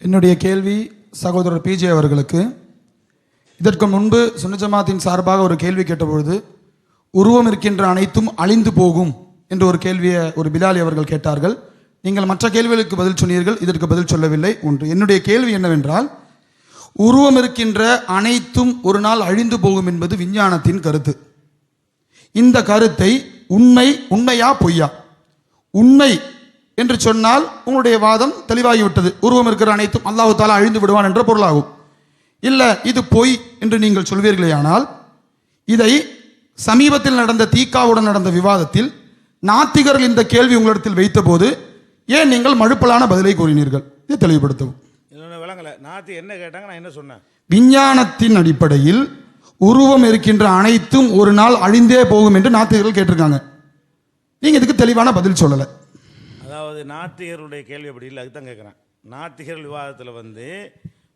என்னுடைய கேள்வி சகோதரர் பிஜே அவர்களுக்கு. இதற்கு முன்பு சுன்னத் ஜமாத்தின் சார்பாக ஒரு கேள்வி கேட்டபொழுது உருவம் இருக்கின்ற அனைத்தும் அழிந்து போகும் என்று ஒரு கேள்வியை ஒரு பிலாலி அவர்கள் கேட்டார்கள். நீங்கள் மற்ற கேள்விகளுக்கு பதில் சொன்னீர்கள், இதற்கு பதில் சொல்லவில்லை. ஒன்று, என்னுடைய கேள்வி என்னவென்றால், உருவம் இருக்கின்ற அனைத்தும் ஒரு நாள் அழிந்து போகும் என்பது விஞ்ஞானத்தின் கருத்து. இந்த கருத்தை உண்மையா பொய்யா? உண்மை என்று சொன்னால் உங்களுடைய வாதம் தெளிவாகிவிட்டது. உருவம் இருக்கிற அனைத்தும் அல்லாஹ் தஆலா அழிந்து விடுவான் என்ற பொருளாகும். இல்லை இது பொய் என்று நீங்கள் சொல்வீர்களேயானால், இதை சமீபத்தில் நடந்த தீக்காவுடன் நடந்த விவாதத்தில் நாத்திகர்கள் இந்த கேள்வி உங்களிடத்தில் வைத்த போது ஏன் நீங்கள் மழுப்பலான பதிலை கூறினீர்கள்? இதை தெளிவுபடுத்தவும். நாத்தி என்ன கேட்டாங்க, நான் என்ன சொன்னேன்? விஞ்ஞானத்தின் அடிப்படையில் உருவம் இருக்கின்ற அனைத்தும் ஒரு நாள் அழிந்தே போகும் என்று நாத்திகர்கள் கேட்டிருக்காங்க. நீங்க இதுக்கு தெளிவான பதில் சொல்லலை. அதாவது நாத்திகருடைய கேள்வி அப்படி இல்லை, அதுதான் கேட்குறேன். நாத்திகர்கள் விவாதத்தில்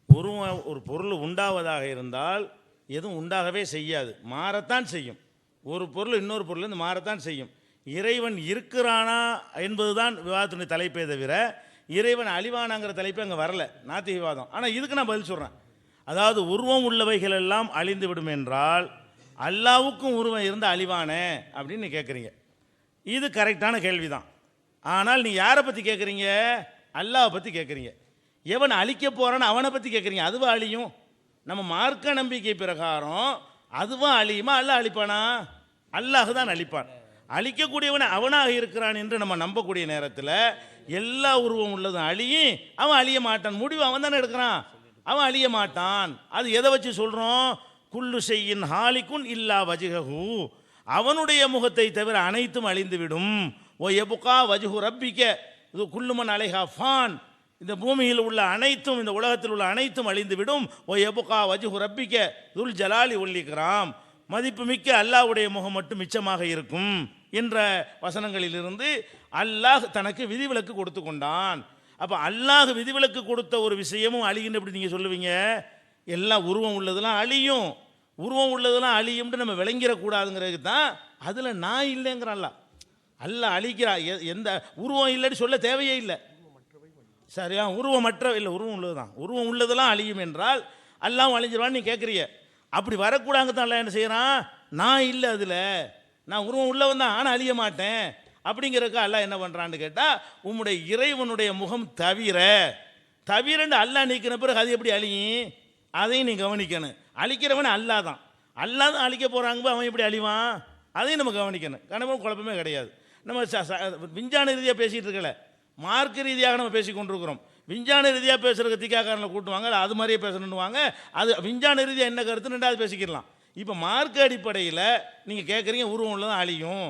உருவம் ஒரு பொருள் உண்டாவதாக இருந்தால் எதுவும் உண்டாகவே செய்யாது, மாறத்தான் செய்யும். ஒரு பொருள் இன்னொரு பொருள் மாறத்தான் செய்யும். இறைவன் இருக்கிறானா என்பதுதான் விவாதத்தினுடைய தலைப்பே தவிர இறைவன் அழிவானாங்கிற தலைப்பே அங்கே வரல நாத்திக விவாதம். ஆனால் இதுக்கு நான் பதில் சொல்கிறேன். அதாவது உருவம் உள்ளவைகள் எல்லாம் அழிந்து விடும் என்றால் அல்லாவுக்கும் உருவம் இருந்து அழிவானே அப்படின்னு நீ கேட்குறீங்க. இது கரெக்டான கேள்வி தான். ஆனால் நீ யாரை பற்றி கேட்குறீங்க? அல்லாவை பற்றி கேட்குறீங்க. எவன் அழிக்க போகிறான்னு அவனை பற்றி கேட்குறீங்க. அதுவா அழியும்? நம்ம மார்க்க நம்பிக்கை பிரகாரம் அதுவா அழியுமா? அல்லாஹ் அழிப்பானா? அல்லாஹ் தான் அழிப்பான். அழிக்கக்கூடியவன் அவனாக இருக்கிறான் என்று நம்ம நம்பக்கூடிய நேரத்தில் எல்லா உருவம் உள்ளதும் அழியும், அவன் அழிய மாட்டான். முடிவு அவன் தானே எடுக்கிறான், அவன் அழிய மாட்டான். அது எதை வச்சு சொல்கிறோம்? குல்லு ஷைஇன் ஹாலிகுன் இல்லா வஜ்ஹஹு, அவனுடைய முகத்தை தவிர அனைத்தும் அழிந்துவிடும். ஓ எபுகா வஜ்ஹு ரப்பிக்க, இது குல்லுமன் அலைஹா ஃபான், இந்த பூமியில் உள்ள அனைத்தும், இந்த உலகத்தில் உள்ள அனைத்தும் அழிந்துவிடும். ஓ எபுகா வஜ்ஹு ரப்பிக்க துல் ஜலாலி வல் இக்ராம், மதிப்புமிக்க அல்லாஹ்வுடைய முகம் மட்டும் மிச்சமாக இருக்கும் என்ற வசனங்களிலிருந்து அல்லாஹ் தனக்கு விதிவிலக்கு கொடுத்து கொண்டான். அப்போ அல்லாஹ் விதிவிலக்கு கொடுத்த ஒரு விஷயமும் அழியுன்னு எப்படி நீங்கள் சொல்லுவீங்க? எல்லாம் உருவம் உள்ளதெல்லாம் அழியும், உருவம் உள்ளதெல்லாம் அழியும்னு நம்ம விளங்கிடக்கூடாதுங்கிறதுக்கு தான் அதில் நான் இல்லைங்கிறான்ல. அல்லாஹ் அழிக்கிறா, எந்த உருவம் இல்லைன்னு சொல்ல தேவையே இல்லை. சரியா? உருவமற்ற இல்லை, உருவம் உள்ளது தான். உருவம் உள்ளதெல்லாம் அழியும் என்றால் அல்லாஹ் அழிஞ்சிருவான்னு நீ கேட்குறீங்க. அப்படி வரக்கூடாங்க தான் அல்ல என்ன செய்கிறான்? நான் இல்லை, அதில் நான் உருவம் உள்ளவன் தான், ஆனால் அழிய மாட்டேன் அப்படிங்கிறதுக்கு அல்லாஹ் என்ன பண்ணுறான்னு கேட்டால், உம்முடைய இறைவனுடைய முகம் தவிரன்னு அல்லாஹ் நீக்கின பிறகு அது எப்படி அழியும்? அதையும் நீ கவனிக்கணும். அழிக்கிறவன் அல்லாஹ் தான், அல்லாஹ் தான் அழிக்க போகிறாங்க, அவன் எப்படி அழிவான்? அதையும் நம்ம கவனிக்கணும். கணவன் குழப்பமே கிடையாது. நம்ம விஞ்ஞான ரீதியாக பேசிகிட்டு இருக்கல, மார்க்க ரீதியாக நம்ம பேசி கொண்டிருக்கிறோம். விஞ்ஞான ரீதியாக பேசுகிறதுக்கு தீக்காக்காரனை கூட்டுவாங்க, அது மாதிரியே பேசணுன்னுவாங்க. அது விஞ்ஞான ரீதியாக என்ன கருத்துன்னு ரெண்டாவது பேசிக்கிடலாம். இப்போ மார்க்க அடிப்படையில் நீங்கள் கேட்குறீங்க உருவம் உள்ளதான் அழியும்,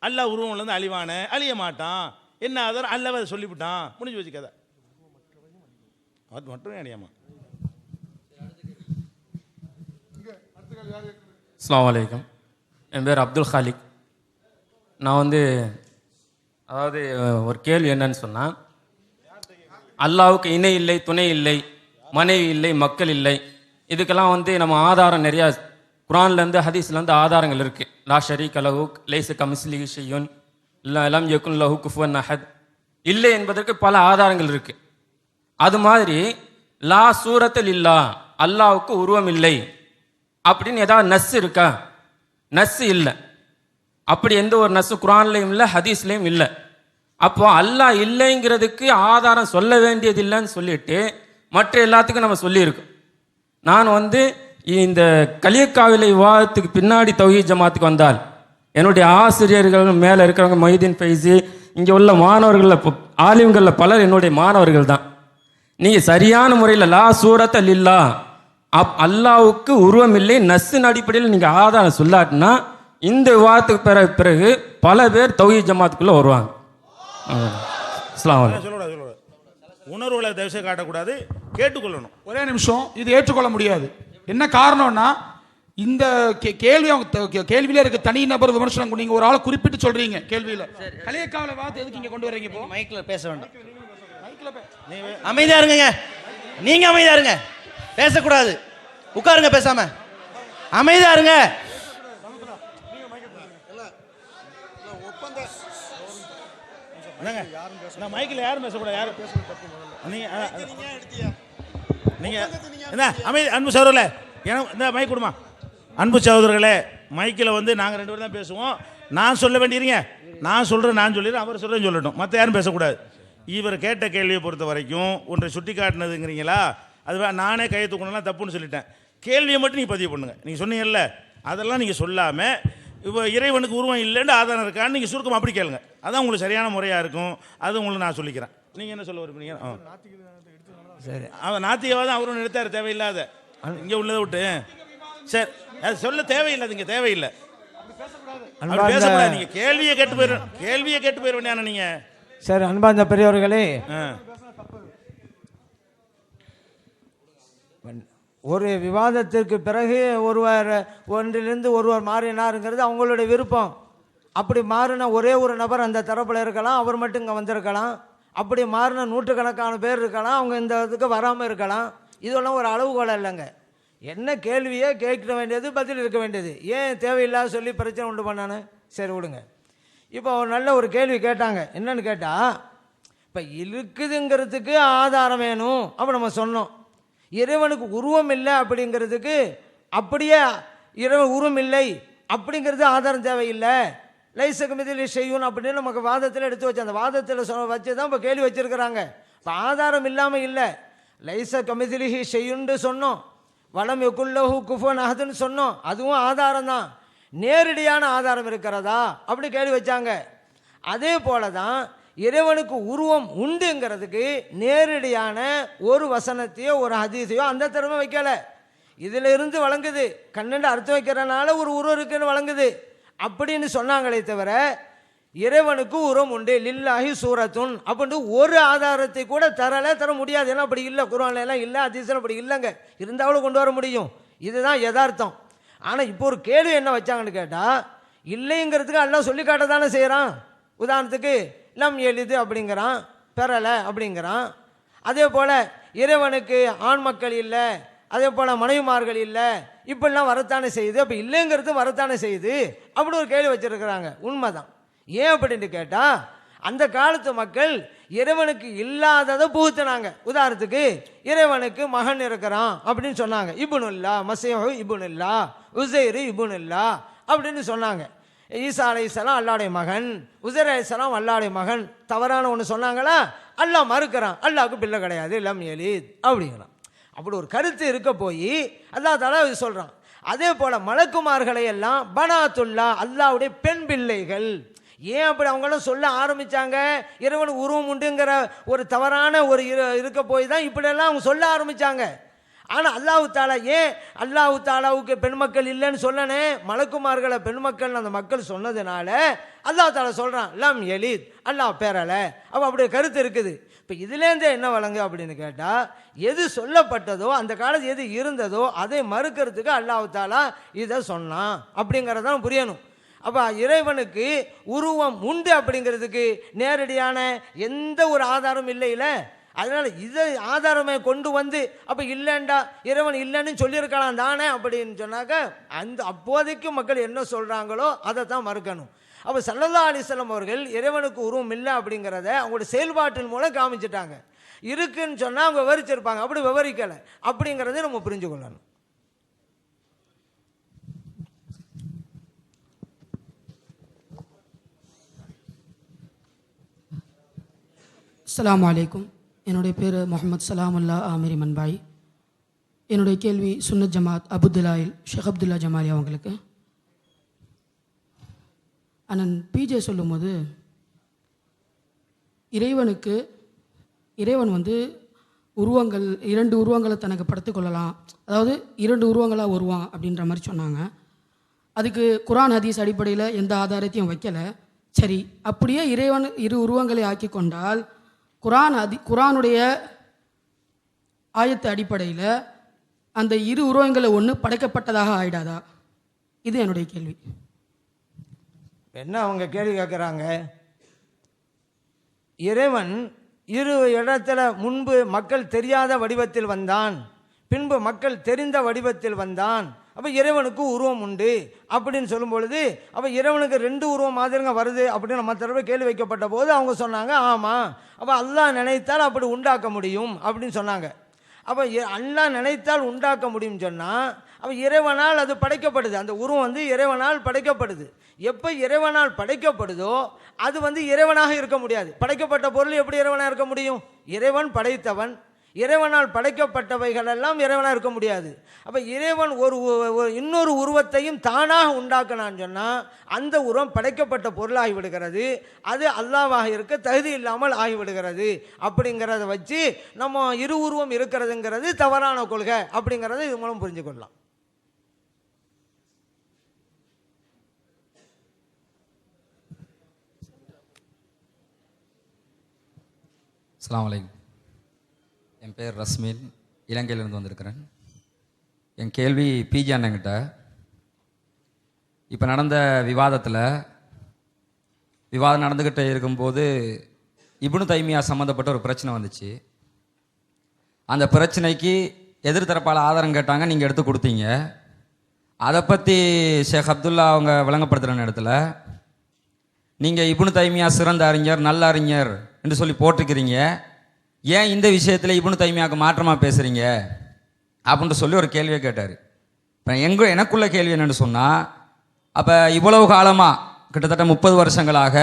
அல்லாஹ் உருவம் உள்ளதான் அழிவானே, அழிய மாட்டான். என்ன ஆதாரம்? அல்லாஹ் அதை சொல்லிவிட்டான், முடிஞ்சு வச்சுக்காத. அது மட்டும் அழியாமா? அஸ்ஸலாமு அலைக்கும். என் பேர் அப்துல் ஹாலிக். நான் அதாவது ஒரு கேள்வி என்னன்னு சொன்னால், அல்லாவுக்கு இணை இல்லை, துணை இல்லை, மனைவி இல்லை, மக்கள் இல்லை, இதுக்கெல்லாம் நம்ம ஆதாரம் நிறையா குரான்லேருந்து ஹதீஸ்லேருந்து ஆதாரங்கள் இருக்குது. லா ஷரீக லஹு லைஸ கமிஸ்லிஹி ஷையுன் லம் யகுன் லஹு குஃபுவன் அஹத், இல்லை என்பதற்கு பல ஆதாரங்கள் இருக்குது. அது மாதிரி லா சூரத்தில் இல்லா, அல்லாவுக்கு உருவம் இல்லை அப்படின்னு ஏதாவது நஸ் இருக்கா? நஸ் இல்லை. அப்படி எந்த ஒரு நஸ்ஸு குரான்லையும் இல்லை, ஹதீஸ்லையும் இல்லை. அப்போ அல்லாஹ் இல்லைங்கிறதுக்கு ஆதாரம் சொல்ல வேண்டியது இல்லைன்னு சொல்லிட்டு மற்ற எல்லாத்துக்கும் நம்ம சொல்லியிருக்கோம். நான் இந்த கலியக்காவிலை விவாதத்துக்கு பின்னாடி தௌஹீத் ஜமாத்துக்கு வந்தால் என்னுடைய ஆசிரியர்கள் மேலே இருக்கிறவங்க மொய்தீன் ஃபைசி, இங்கே உள்ள மாணவர்களில் ஆலிம்களில் பலர் என்னுடைய மாணவர்கள் தான். நீங்கள் சரியான முறையில் லா சூரத் இல்லா, அல்லாவுக்கு உருவம் இல்லை நஸ்ஸின் அடிப்படையில் நீங்கள் ஆதாரம் சொல்லாட்டினா இந்த விவாதத்துக்கு பிறகு பல பேர் தௌஹீத் ஜமாத்துக்குள்ளே வருவாங்க. உணர்வுகளை தயவுசெய்து காட்டக்கூடாது, கேட்டுக்கொள்ளணும். ஒரே நிமிஷம், இது ஏற்றுக்கொள்ள முடியாது. என்ன காரணம்னா, இந்த கேள்வியில இருக்க தனி நபர் விமர்சனம். நீங்க ஒரு ஆளை குறிப்பிட்டு சொல்றீங்க கேள்வியில. கலியக்காவில வார்த்தை எதுக்கு இங்க கொண்டு வரீங்க? இப்போ மைக்ல பேச வேண்டாம், அமைதியா இருங்க. நீங்க அமைதியா இருங்க, பேசக்கூடாது. உட்காருங்க, பேசாம அமைதியா இருங்க. மைக்கில் யாரும் பேசக்கூடாது. யாரும் பேச நீங்கள் என்ன அமைதி அன்பு சகோதரர்களே, எனக்கு இந்த மைக் கொடுமா. அன்பு சகோதரர்களே, மைக்கில் வந்து நாங்கள் 2 பேரும் தான் பேசுவோம். நான் சொல்ல வேண்டியிருங்க, நான் சொல்கிறேன், நான் சொல்லிடுறேன், அவர் சொல்கிறேன்னு சொல்லட்டும், மற்ற யாரும் பேசக்கூடாது. இவர் கேட்ட கேள்வியை பொறுத்த வரைக்கும் ஒன்றை சுட்டி காட்டினதுங்கிறீங்களா, அது நானே கையை தூக்கணும்லாம் தப்புன்னு சொல்லிட்டேன். கேள்வியை மட்டும் நீங்கள் பதிவு பண்ணுங்கள். நீங்கள் சொன்னீங்கல்ல, அதெல்லாம் நீங்கள் சொல்லாமல் இப்போ இறைவனுக்கு உருவம் இல்லைன்னு ஆதாரம் இருக்கான்னு நீங்கள் சுருக்கம் அப்படி கேளுங்க. அதான் உங்களுக்கு சரியான முறையாக இருக்கும். அது உங்களுக்கு நான் சொல்லிக்கிறேன். நீங்கள் என்ன சொல்ல விரும்புறீங்க? சரி, அவன் நாத்திகவாதம் அவரும் நிறுத்தாரு, தேவையில்லாத இங்கே உள்ளதை விட்டு. சரி, அது சொல்ல தேவையில்லை, இங்கே தேவையில்லை, பேசக்கூடாது. நீங்கள் கேள்வியை கேட்டு போயிட வேண்டியான நீங்கள். சரி, அன்பார்ந்த பெரியவர்களே, ஒரு விவாதத்திற்கு பிறகு ஒன்றிலிருந்து ஒருவர் மாறினாருங்கிறது அவங்களுடைய விருப்பம். அப்படி மாறின ஒரே ஒரு நபர் அந்த தரப்பில் இருக்கலாம், அவர் மட்டும் இங்கே வந்திருக்கலாம். அப்படி மாறின நூற்றுக்கணக்கான பேர் இருக்கலாம், அவங்க இந்த இதுக்கு வராமல் இருக்கலாம். இதெல்லாம் ஒரு அளவுகோல் இல்லைங்க. என்ன கேள்வியே கேட்க வேண்டியது, பதில் இருக்க வேண்டியது. ஏன் தேவையில்லாத சொல்லி பிரச்சனை உண்டு பண்ணானு? சரி விடுங்க. இப்போ ஒரு நல்ல ஒரு கேள்வி கேட்டாங்க. என்னன்னு கேட்டால், இப்போ இருக்குதுங்கிறதுக்கு ஆதாரம் வேணும். அப்போ நம்ம சொன்னோம், இறைவனுக்கு உருவம் இல்லை அப்படிங்கிறதுக்கு, அப்படியே இறைவன் உருவம் இல்லை அப்படிங்கிறது ஆதாரம் தேவையில்லை. லைசக மிதில் செய்யும் அப்படின்னு நமக்கு வாதத்தில் எடுத்து வச்சு, அந்த வாதத்தில் வச்சு தான் இப்போ கேள்வி வச்சிருக்கிறாங்க. இப்போ ஆதாரம் இல்லாமல் இல்லை. லைச கமிதிலிஹி செய்யுன்னு சொன்னோம், வளம் எக்குல்லஹு குஃபன் அஹதுன்னு சொன்னோம், அதுவும் ஆதாரம் தான். நேரடியான ஆதாரம் இருக்கிறதா அப்படி கேள்வி வச்சாங்க. அதே போல தான் இறைவனுக்கு உருவம் உண்டுங்கிறதுக்கு நேரடியான ஒரு வசனத்தையோ ஒரு ஹதீஸையோ அந்த திறமை வைக்கல. இதில் இருந்து வழங்குது, கண்ணண்டு அர்த்தம் வைக்கிறனால ஒரு உருவம் இருக்குன்னு வழங்குது அப்படின்னு சொன்னாங்களே தவிர, இறைவனுக்கு உருவம் உண்டு லில்லாஹி சூரத்துன் அப்படின்ட்டு ஒரு ஆதாரத்தை கூட தர முடியாது. ஏன்னா அப்படி இல்லை, குர்ஆன்ல எல்லாம் இல்லை, ஹதீஸ்ல அப்படி இல்லைங்க. இருந்தாலும் கொண்டு வர முடியும். இதுதான் யதார்த்தம். ஆனால் இப்போ ஒரு கேள்வி என்ன வச்சாங்கன்னு கேட்டால், இல்லைங்கிறதுக்கு அல்லாஹ் சொல்லி காட்ட தானே செய்கிறான். உதாரணத்துக்கு லம் எளிது அப்படிங்கிறான், பெறலை அப்படிங்கிறான். அதே போல் இறைவனுக்கு ஆண் மக்கள் இல்லை, அதே போல் மனைவிமார்கள் இல்லை, இப்படிலாம் வரத்தானே செய்யுது. அப்போ இல்லைங்கிறது வரத்தானே செய்யுது அப்படி ஒரு கேள்வி வச்சுருக்கிறாங்க. உண்மைதான். ஏன் அப்படின்னு கேட்டால், அந்த காலத்து மக்கள் இறைவனுக்கு இல்லாததை புகுத்தினாங்க. உதாரணத்துக்கு இறைவனுக்கு மகன் இருக்கிறான் அப்படின்னு சொன்னாங்க. இப்னுல்லா, மசீஹு இப்னுல்லா, உஸைர் இப்னுல்லா அப்படின்னு சொன்னாங்க. ஈசா அலைஹிஸ்ஸலாம் அல்லாஹ்வுடைய மகன், உஸைர் அலைஹிஸ்ஸலாம் அல்லாஹ்வுடைய மகன். தவறான ஒன்று சொன்னாங்களா? அல்லாஹ் மறுக்கிறான், அல்லாஹ்வுக்கு பிள்ளை கிடையாது, லம் யலித் அப்படிங்கிறான். அப்படி ஒரு கருத்து இருக்க போய் அல்லாஹ் தஆலா இது சொல்கிறான். அதே போல் மலக்குமார்களை எல்லாம் பனாத்துல்லா, அல்லாஹ்வுடைய பெண் பிள்ளைகள். ஏன் அப்படி அவங்களும் சொல்ல ஆரம்பித்தாங்க? இறைவனுக்கு உருவம் உண்டுங்கிற ஒரு தவறான ஒரு இருக்க போய் தான் இப்படியெல்லாம் அவங்க சொல்ல ஆரம்பித்தாங்க. ஆனால் அல்லாஹ் தாலா ஏன் அல்லாஹ் தாலாவுக்கு பெண்மக்கள் இல்லைன்னு சொல்லனே, மலக்குமார்களை பெண்மக்கள் அந்த மக்கள் சொன்னதுனால அல்லாஹ் தாலா சொல்கிறான் லம் யலித், அல்லாஹ் பேரலை. அப்போ அப்படி கருத்து இருக்குது. இப்போ இதுலேருந்து என்ன வழங்கு அப்படின்னு கேட்டால், எது சொல்லப்பட்டதோ அந்த காலத்து எது இருந்ததோ அதை மறுக்கிறதுக்கு அல்லாஹ் தாலா இதை சொன்னான் அப்படிங்கிறதான் புரியணும். அப்போ இறைவனுக்கு உருவம் உண்டு அப்படிங்கிறதுக்கு நேரடியான எந்த ஒரு ஆதாரம் இல்லையில. அதனால் இதை ஆதாரமே கொண்டு வந்து அப்போ இல்லைண்டா இறைவன் இல்லைன்னு சொல்லியிருக்கலாம் தானே அப்படின்னு சொன்னாக்க, அந்த அப்போதைக்கு மக்கள் என்ன சொல்கிறாங்களோ அதை தான் மறுக்கணும். அப்போ ஸல்லல்லாஹு அலைஹி வஸல்லம் அவர்கள் இறைவனுக்கு உருவம் இல்லை அப்படிங்கிறத அவங்களோட செயல்பாட்டின் மூலம் காமிச்சிட்டாங்க. இருக்குன்னு சொன்னால் அவங்க விவரிச்சிருப்பாங்க, அப்படி விவரிக்கலை அப்படிங்கிறத நம்ம புரிஞ்சு கொள்ளணும். அஸ்ஸலாமு அலைக்கும். என்னுடைய பேர் முகமது சலாமுல்லா ஆமிரி மன்பாய். என்னுடைய கேள்வி சுன்னத் ஜமாத் அபுதுல்லாயில் ஷேக் அப்துல்லா ஜமாலி அவங்களுக்கு. அண்ணன் பிஜே சொல்லும்போது இறைவன் வந்து உருவங்கள் 2 உருவங்களை தனக்கு படுத்து கொள்ளலாம், அதாவது 2 உருவங்களாக வருவான் அப்படின்ற மாதிரி சொன்னாங்க. அதுக்கு குர்ஆன் ஹதீஸ் அடிப்படையில் எந்த ஆதாரத்தையும் வைக்கலை. சரி, அப்படியே இறைவன் 2 உருவங்களை ஆக்கி கொண்டால் குர்ஆனுடைய ஆயத்து அடிப்படையில் அந்த 2 உருவங்களை ஒன்று படைக்கப்பட்டதாக ஆயிடாதா? இது என்னுடைய கேள்வி. என்ன அவங்க கேள்வி கேட்குறாங்க? இறைவன் 2 இடத்துல முன்பு மக்கள் தெரியாத வடிவத்தில் வந்தான், பின்பு மக்கள் தெரிந்த வடிவத்தில் வந்தான். அப்போ இறைவனுக்கு உருவம் உண்டு அப்படின்னு சொல்லும் பொழுது, அப்போ இறைவனுக்கு 2 உருவம் மாதிரிங்க வருது அப்படின்னு நம்ம தடவை கேள்வி வைக்கப்பட்ட போது அவங்க சொன்னாங்க ஆமாம், அப்போ அல்லாஹ் நினைத்தால் அப்படி உண்டாக்க முடியும் அப்படின்னு சொன்னாங்க. அப்போ அல்லாஹ் நினைத்தால் உண்டாக்க முடியும்னு சொன்னால் அப்போ இறைவனால் அது படைக்கப்படுது. அந்த உருவம் வந்து இறைவனால் படைக்கப்படுது. எப்போ இறைவனால் படைக்கப்படுதோ அது வந்து இறைவனாக இருக்க முடியாது. படைக்கப்பட்ட பொருள் எப்படி இறைவனாக இருக்க முடியும்? இறைவன் படைத்தவன், இறைவனால் படைக்கப்பட்டவைகள் எல்லாம் இறைவனாக இருக்க முடியாது. அப்போ இறைவன் இன்னொரு உருவத்தையும் தானாக உண்டாக்கினான்னு சொன்னால் அந்த உருவம் படைக்கப்பட்ட பொருளாகி விடுகிறது. அது அல்லாஹ்வாக இருக்க தகுதி இல்லாமல் ஆகிவிடுகிறது. அப்படிங்கிறத வச்சு நம்ம இரு உருவம் இருக்கிறதுங்கிறது தவறான கொள்கை அப்படிங்கிறத இது மூலம் புரிஞ்சு கொள்ளலாம். அஸ்ஸலாமு அலைக்கும். என் பேர் ரஸ்மீன், இலங்கையிலிருந்து வந்திருக்கிறேன். என் கேள்வி பிஜி அண்ணங்கிட்ட, இப்போ நடந்த விவாதம் நடந்துக்கிட்டே இருக்கும்போது இப்னு தைமியா சம்மந்தப்பட்ட ஒரு பிரச்சனை வந்துச்சு. அந்த பிரச்சனைக்கு எதிர்த்தரப்பால் ஆதாரம் கேட்டாங்க, நீங்கள் எடுத்து கொடுத்தீங்க. அதை பற்றி ஷேக் அப்துல்லா அவங்க விளங்கப்படுத்துகிற இடத்துல நீங்கள் இப்னு தைமியா சிறந்த அறிஞர், நல்ல அறிஞர் என்று சொல்லி போட்டிருக்கிறீங்க, ஏன் இந்த விஷயத்தில் இப்னு தைமியாவுக்கு மாற்றமாக பேசுகிறீங்க அப்படின்ட்டு சொல்லி ஒரு கேள்வியை கேட்டார். இப்போ எனக்குள்ள கேள்வி என்னென்னு சொன்னால், அப்போ இவ்வளவு காலமாக கிட்டத்தட்ட 30 வருஷங்களாக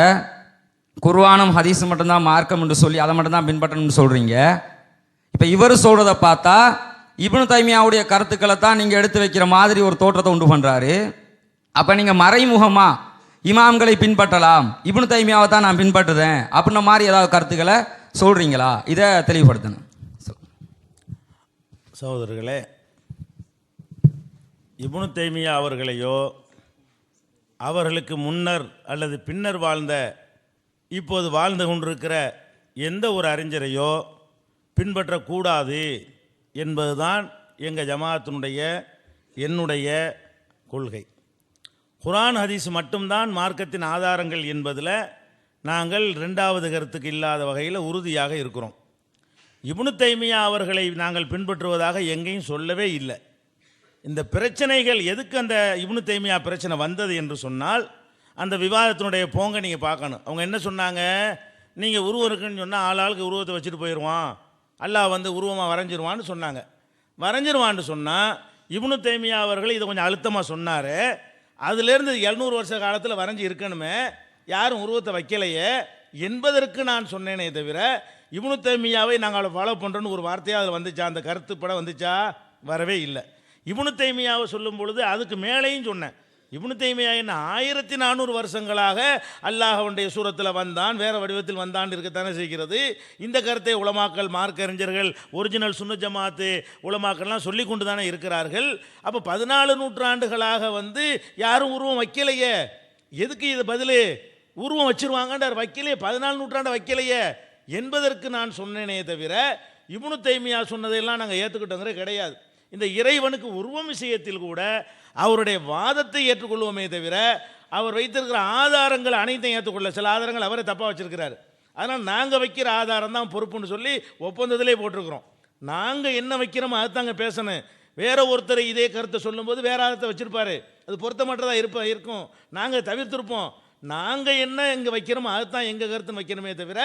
குர்ஆனும் ஹதீஸும் மட்டும்தான் மார்க்கம் என்று சொல்லி அதை மட்டும்தான் பின்பற்றணும்னு சொல்கிறீங்க. இப்போ இவர் சொல்கிறத பார்த்தா இப்னு தைமியாவுடைய கருத்துக்களை தான் நீங்கள் எடுத்து வைக்கிற மாதிரி ஒரு தோற்றத்தை உண்டு பண்ணுறாரு. அப்போ நீங்கள் மறைமுகமாக இமாம்களை பின்பற்றலாம், இப்னு தைமியாவை தான் நான் பின்பற்றுறேன் அப்படின்ன மாதிரி ஏதாவது கருத்துக்களை சொல்கிறீங்களா? இதை தெளிவுபடுத்தணும். சகோதரர்களே, இப்னு தைமியா அவர்களையோ அவர்களுக்கு முன்னர் அல்லது பின்னர் வாழ்ந்த இப்போது வாழ்ந்து கொண்டிருக்கிற எந்த ஒரு அறிஞரையோ பின்பற்றக்கூடாது என்பதுதான் எங்கள் ஜமாஅத்தினுடைய என்னுடைய கொள்கை. குர்ஆன் ஹதீஸ் மட்டும்தான் மார்க்கத்தின் ஆதாரங்கள் என்பதில் நாங்கள் ரெண்டாவது கருத்துக்கு இல்லாத வகையில் உறுதியாக இருக்கிறோம். இப்னு தைமியா அவர்களை நாங்கள் பின்பற்றுவதாக எங்கேயும் சொல்லவே இல்லை. இந்த பிரச்சனைகள் எதுக்கு அந்த இப்னு தைமியா பிரச்சனை வந்தது என்று சொன்னால், அந்த விவாதத்தினுடைய போங்க நீங்கள் பார்க்கணும். அவங்க என்ன சொன்னாங்க, நீங்கள் உருவம் இருக்குன்னு சொன்னால் ஆளுக்கு உருவத்தை வச்சுட்டு போயிடுவான், அல்லாஹ் வந்து உருவமாக வரைஞ்சிருவான்னு சொன்னாங்க. வரைஞ்சிருவான்னு சொன்னால் இப்னு தைமியா அவர்கள் இதை கொஞ்சம் அழுத்தமாக சொன்னார். அதுலேருந்து 700 வருஷ காலத்தில் வரைஞ்சி இருக்கணுமே, யாரும் உருவத்தை வைக்கலையே என்பதற்கு நான் சொன்னேனே தவிர, இப்னு தைமியாவை நாங்கள் ஃபாலோ பண்ணுறோன்னு ஒரு வார்த்தையாக அதில் வந்துச்சா, அந்த கருத்து படம் வந்துச்சா? வரவே இல்லை. இப்னு தைமியாவை சொல்லும் பொழுது அதுக்கு மேலேயும் சொன்னேன். இப்னு தைமியா என்ன 1400 வருஷங்களாக அல்லாஹ்வுடைய சூரத்தில் வந்தான், வேறு வடிவத்தில் வந்தான் இருக்கத்தானே செய்கிறது. இந்த கருத்தை உலமாக்கள், மார்க்க அறிஞர்கள், ஒரிஜினல் சுன்னத் ஜமாத்து உலமாக்கள்லாம் சொல்லி கொண்டு தானே இருக்கிறார்கள். அப்போ 14 நூற்றாண்டுகளாக வந்து யாரும் உருவம் வைக்கலையே, எதுக்கு இது பதில்? உருவம் வச்சிருவாங்கன்றார், வைக்கலையே, 14 நூற்றாண்டு வைக்கலையே என்பதற்கு நான் சொன்னேனே தவிர, இப்னு தைமியா சொன்னதையெல்லாம் நாங்கள் ஏற்றுக்கிட்டோங்கிற கிடையாது. இந்த இறைவனுக்கு உருவம் விஷயத்தில் கூட அவருடைய வாதத்தை ஏற்றுக்கொள்வோமே தவிர, அவர் வைத்திருக்கிற ஆதாரங்கள் அனைத்தையும் ஏற்றுக்கொள்ள. சில ஆதாரங்கள் அவரே தப்பாக வச்சிருக்கிறார். அதனால் நாங்கள் வைக்கிற ஆதாரம் தான் பொறுப்புன்னு சொல்லி ஒப்பந்தத்திலே போட்டிருக்கிறோம். நாங்கள் என்ன வைக்கிறோமோ அதுதாங்க பேசணும். வேற ஒருத்தர் இதே கருத்தை சொல்லும்போது வேற ஆதாரத்தை வச்சிருப்பாரு, அது பொருத்தமற்றதாக இருக்கும், நாங்கள் தவிர்த்திருப்போம். நாங்கள் என்ன இங்கே வைக்கிறோமோ அதுதான் எங்கள் கருத்துன்னு வைக்கணுமே தவிர,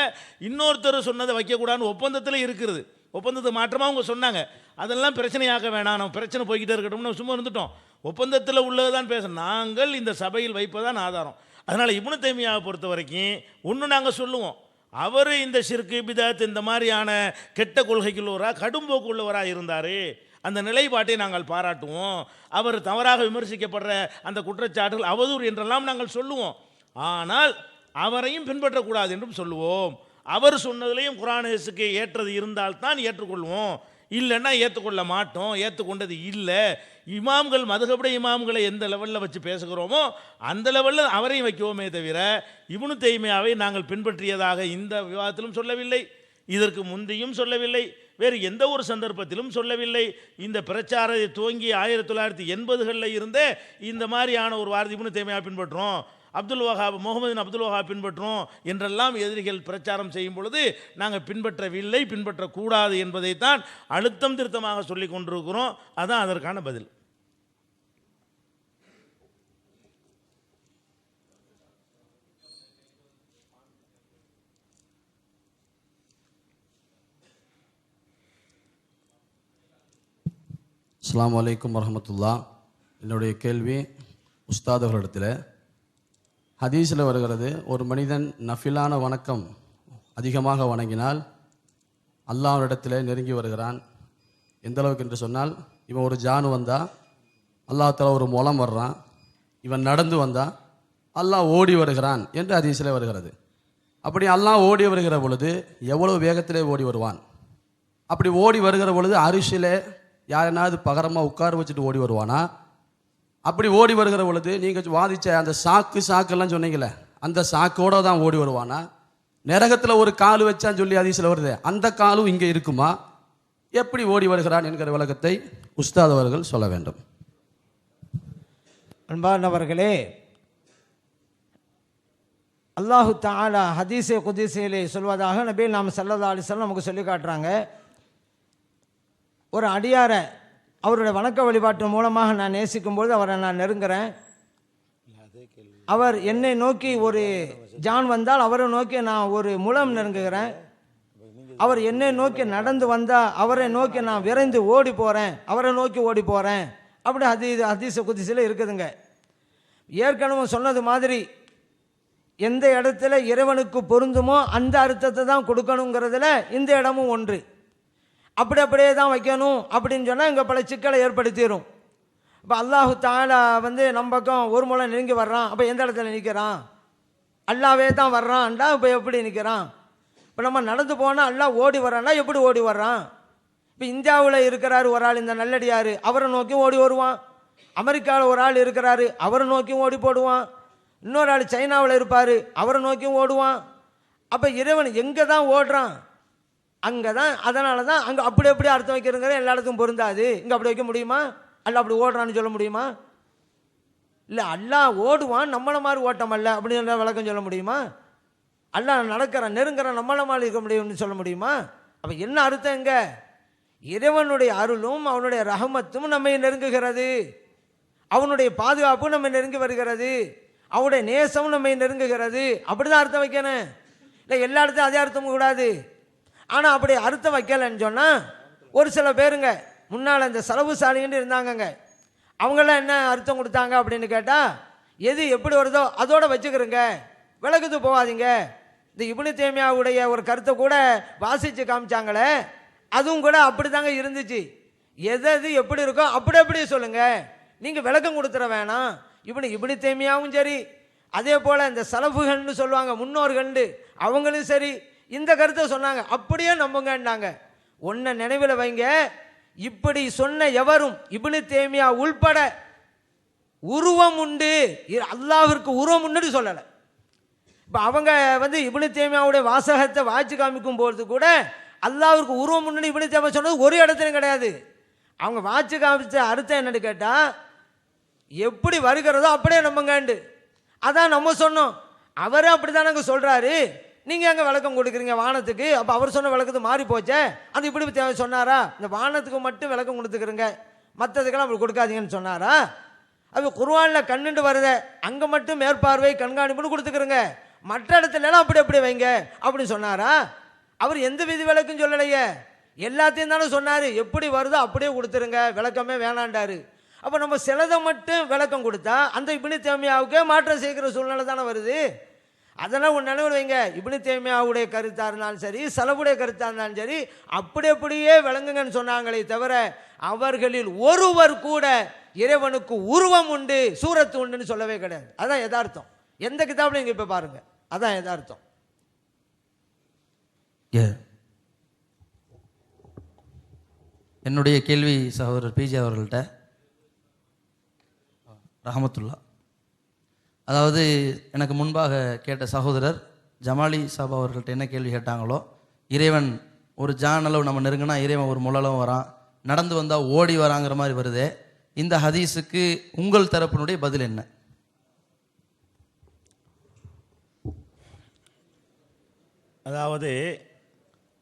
இன்னொருத்தர் சொன்னதை வைக்கக்கூடாதுன்னு ஒப்பந்தத்தில் இருக்கிறது. ஒப்பந்தத்தை மாற்றமாக அவங்க சொன்னாங்க, அதெல்லாம் பிரச்சனையாக்க வேணாம், நம்ம பிரச்சனை போய்கிட்டே இருக்கட்டும்னு சும்மா இருந்துட்டோம். ஒப்பந்தத்தில் உள்ளது தான் பேசணும், நாங்கள் இந்த சபையில் வைப்பதான் ஆதாரம். அதனால் இப்னு தைமியாவை பொறுத்த வரைக்கும் ஒன்று நாங்கள் சொல்லுவோம், அவர் இந்த ஷிர்கு பிதத் இந்த மாதிரியான கெட்ட கொள்கைக்குள்ளவராக, கடும்போக்கு உள்ளவராக இருந்தார். அந்த நிலைப்பாட்டை நாங்கள் பாராட்டுவோம். அவர் தவறாக விமர்சிக்கப்படுற அந்த குற்றச்சாட்டுகள் அவதூறு என்றெல்லாம் நாங்கள் சொல்லுவோம். ஆனால் அவரையும் பின்பற்றக்கூடாது என்றும் சொல்லுவோம். அவர் சொன்னதுலேயும் குர்ஆன் ஹதீஸுக்கு ஏற்றது இருந்தால்தான் ஏற்றுக்கொள்வோம், இல்லைன்னா ஏற்றுக்கொள்ள மாட்டோம், ஏற்றுக்கொண்டது இல்லை. இமாம்கள் மதுஹபுடைய இமாம்களை எந்த லெவலில் வச்சு பேசுகிறோமோ அந்த லெவலில் அவரையும் வைக்குவோமே தவிர, இப்னு தைமியாவை நாங்கள் பின்பற்றியதாக இந்த விவாதத்திலும் சொல்லவில்லை, இதற்கு முந்தியும் சொல்லவில்லை, வேறு எந்த ஒரு சந்தர்ப்பத்திலும் சொல்லவில்லை. இந்த பிரச்சாரத்தை துவங்கி 1980களில் இருந்தே இந்த மாதிரியான ஒரு வார்த்தை இப்னு தைமியா பின்பற்றுறோம், அப்துல் வஹாப், முகமது அப்துல் வஹாப் பின்பற்றுறோம் என்றெல்லாம் எதிரிகள் பிரச்சாரம் செய்யும் பொழுது நாங்கள் பின்பற்றவில்லை, பின்பற்றக்கூடாது என்பதைத்தான் அழுத்தம் திருத்தமாக சொல்லி கொண்டிருக்கிறோம். அதான் அதற்கான பதில். அஸ்ஸலாமு அலைக்கும் வரஹ்மத்துல்லா. என்னுடைய கேள்வி உஸ்தாதுகளிடத்தில், ஹதீஸில் வருகிறது, ஒரு மனிதன் நஃபிலான வணக்கம் அதிகமாக வணங்கினால் அல்லாஹ்விடத்தில் நெருங்கி வருகிறான். எந்த அளவுக்கு என்று சொன்னால், இவன் ஒரு ஜானு வந்தால் அல்லாஹ் தஆலா ஒரு முலம் வர்றான், இவன் நடந்து வந்தால் அல்லாஹ் ஓடி வருகிறான் என்று ஹதீஸில் வருகிறது. அப்படி அல்லாஹ் ஓடி வருகிற பொழுது எவ்வளவு வேகத்திலே ஓடி வருவான்? அப்படி ஓடி வருகிற பொழுது அரிசிலே யாரெனாவது பகரமாக உட்கார வச்சுட்டு ஓடி வருவானா? அப்படி ஓடி வருகிற பொழுது நீங்கள் வாதிச்ச அந்த சாக்கெல்லாம் சொன்னீங்களே, அந்த சாக்கோட தான் ஓடி வருவானா? நரகத்தில் ஒரு கால் வச்சான்னு சொல்லி ஹதீஸில் வருது, அந்த காலும் இங்கே இருக்குமா? எப்படி ஓடி வருகிறான் என்கிற விளக்கத்தை உஸ்தாத் அவர்கள் சொல்ல வேண்டும். அன்பானவர்களே, அல்லாஹு தஆலா ஹதீஸே குதீஸிலே சொல்வதாக நபி நாம் ஸல்லல்லாஹு அலைஹி வஸல்லம் நமக்கு சொல்லி காட்டுறாங்க. ஒரு அடியாரை அவருடைய வணக்க வழிபாட்டு மூலமாக நான் நேசிக்கும்போது அவரை நான் நெருங்குறேன். அவர் என்னை நோக்கி ஒரு ஜான் வந்தால் அவரை நோக்கி நான் ஒரு முலம் நெருங்குகிறேன். அவர் என்னை நோக்கி நடந்து வந்தால் அவரை நோக்கி நான் விரைந்து ஓடி போகிறேன், அவரை நோக்கி ஓடி போகிறேன். அப்படி ஹதீஸ் குதீஸில் இருக்குதுங்க. ஏற்கனவே சொன்னது மாதிரி எந்த இடத்துல இறைவனுக்கு பொருந்துமோ அந்த அர்த்தத்தை தான் கொடுக்கணுங்கிறதுல இந்த இடமும் ஒன்று. அப்படியே தான் வைக்கணும் அப்படின்னு சொன்னால் இங்கே பல சிக்கலை ஏற்படுத்திடும். இப்போ அல்லாஹு தஆலா நம்ம பக்கம் ஒரு முறை நெருங்கி வர்றான், அப்போ எந்த இடத்துல நிற்கிறான்? அல்லாவே தான் வர்றான்டா, இப்போ எப்படி நிற்கிறான்? இப்போ நம்ம நடந்து போனால் அல்லாஹ் ஓடி வர்றான்னா எப்படி ஓடி வர்றான்? இப்போ இந்தியாவில் இருக்கிறாரு ஒரு ஆள், இந்த நல்லடியார், அவரை நோக்கி ஓடி வருவான். அமெரிக்காவில் ஒரு ஆள் இருக்கிறாரு, அவரை நோக்கியும் ஓடி போடுவான். இன்னொரு ஆள் சைனாவில் இருப்பார், அவரை நோக்கியும் ஓடுவான். அப்போ இறைவன் எங்கே தான் ஓடுறான்? அங்கே தான். அதனால தான் அங்கே அப்படி அர்த்தம் வைக்கிறதுங்கிற எல்லா இடத்துக்கும் பொருந்தாது. இங்கே அப்படி வைக்க முடியுமா? அல்லாஹ் அப்படி ஓடுறான்னு சொல்ல முடியுமா? இல்லை, அல்லாஹ் ஓடுவான், நம்மளை மாதிரி ஓட்டம் அல்ல அப்படின்னு விளக்கம் சொல்ல முடியுமா? அல்லாஹ் நடக்கிறான், நெருங்குறான், நம்மளை மாதிரி இருக்க முடியும்னு சொல்ல முடியுமா? அப்போ என்ன அர்த்தம்? எங்க இறைவனுடைய அருளும் அவனுடைய ரஹமத்தும் நம்மை நெருங்குகிறது, அவனுடைய பாதுகாப்பும் நம்ம நெருங்கி வருகிறது, அவனுடைய நேசமும் நம்மை நெருங்குகிறது. அப்படி தான் அர்த்தம் வைக்கணும். இல்லை எல்லா இடத்தையும் அதே அர்த்தம் கூடாது. ஆனால் அப்படி அர்த்தம் வைக்கலைன்னு சொன்னால், ஒரு சில பேருங்க முன்னால் இந்த செலவுசாலின்னு இருந்தாங்கங்க, அவங்களாம் என்ன அர்த்தம் கொடுத்தாங்க அப்படின்னு கேட்டால், எது எப்படி வருதோ அதோடு வச்சுக்கிறோங்க, விளக்குத்து போகாதீங்க. இந்த இப்னு தைமியாவுடைய ஒரு கருத்தை கூட வாசித்து காமிச்சாங்களே, அதுவும் கூட அப்படி தாங்க இருந்துச்சு. எது எப்படி இருக்கோ அப்படி சொல்லுங்கள், நீங்கள் விளக்கம் கொடுத்துட வேணாம். இப்னு தைமியாவும் சரி, அதே போல் இந்த சலஃபுகள்னு சொல்லுவாங்க முன்னோர்கள்னு, அவங்களும் சரி இந்த கருத்தை சொன்னாங்க. அப்படியே நம்புங்கன்னாங்க. ஒன்றை நினைவில் வைங்க, இப்படி சொன்ன எவரும் இப்னு தைமியா உள்பட உருவம் உண்டு, அல்லாஹ்விற்கு உருவம் உண்டுன்னு சொல்லலை. இப்போ அவங்க இப்னு தைமியாவுடைய வாசகத்தை வாட்சி காமிக்கும் போது கூட அல்லாஹ்விற்கு உருவம் உண்டுன்னு இப்னு தைமியா சொன்னது ஒரு இடத்துலையும் கிடையாது. அவங்க வாட்சி காமிச்ச அர்த்தம் என்னன்னு கேட்டால், எப்படி வருகிறதோ அப்படியே நம்புங்கண்டு. அதான் நம்ம சொன்னோம். அவரே அப்படி தானே சொல்கிறாரு, நீங்கள் எங்கே விளக்கம் கொடுக்குறீங்க வானத்துக்கு? அப்போ அவர் சொன்ன விளக்கத்து மாறி போச்சே, அது இப்படி தேவை சொன்னாரா? இந்த வானத்துக்கு மட்டும் விளக்கம் கொடுத்துக்கிறங்க, மற்றதுக்கெல்லாம் அப்படி கொடுக்காதீங்கன்னு சொன்னாரா? அது குர்ஆனில் கண்ணுண்டு வருத, அங்கே மட்டும் மேற்பார்வை கண்காணிப்புன்னு கொடுத்துக்கிறங்க, மற்ற இடத்துலலாம் அப்படி வைங்க அப்படின்னு சொன்னாரா? அவர் எந்த விதி விளக்கும் சொல்லலையே, எல்லாத்தையும் தானே சொன்னார். எப்படி வருதோ அப்படியே கொடுத்துருங்க, விளக்கமே வேணாண்டாரு. அப்போ நம்ம சிலதை மட்டும் விளக்கம் கொடுத்தா அந்த இப்னு தைமியாவுக்கே மாற்றம் செய்கிற சூழ்நிலை தானே வருது. அதெல்லாம் ஒரு நினைவு வைங்க. இப்னு தைமியாவுடைய கருத்தாக இருந்தாலும் சரி, சலஃபுடைய கருத்தாக இருந்தாலும் சரி, அப்படியே விளங்குங்கன்னு சொன்னாங்களே தவிர, அவர்களில் ஒருவர் கூட இறைவனுக்கு உருவம் உண்டு, சூரத்து உண்டுன்னு சொல்லவே கிடையாது. அதான் யதார்த்தம். எந்த கிதாபிலும் இங்கே இப்போ பாருங்க, அதான் யதார்த்தம். என்னுடைய கேள்வி சகோதரர் பிஜே அவர்கள்ட்ட, ரஹமத்துல்லா. அதாவது எனக்கு முன்பாக கேட்ட சகோதரர் ஜமாலி சாபா அவர்கள்ட்ட என்ன கேள்வி கேட்டாங்களோ, இறைவன் ஒரு ஜான் அளவு நம்ம நெருங்கினா இறைவன் ஒரு முழளவும் வரான், நடந்து வந்தால் ஓடி வராங்கிற மாதிரி வருதே, இந்த ஹதீஸுக்கு உங்கள் தரப்பினுடைய பதில் என்ன? அதாவது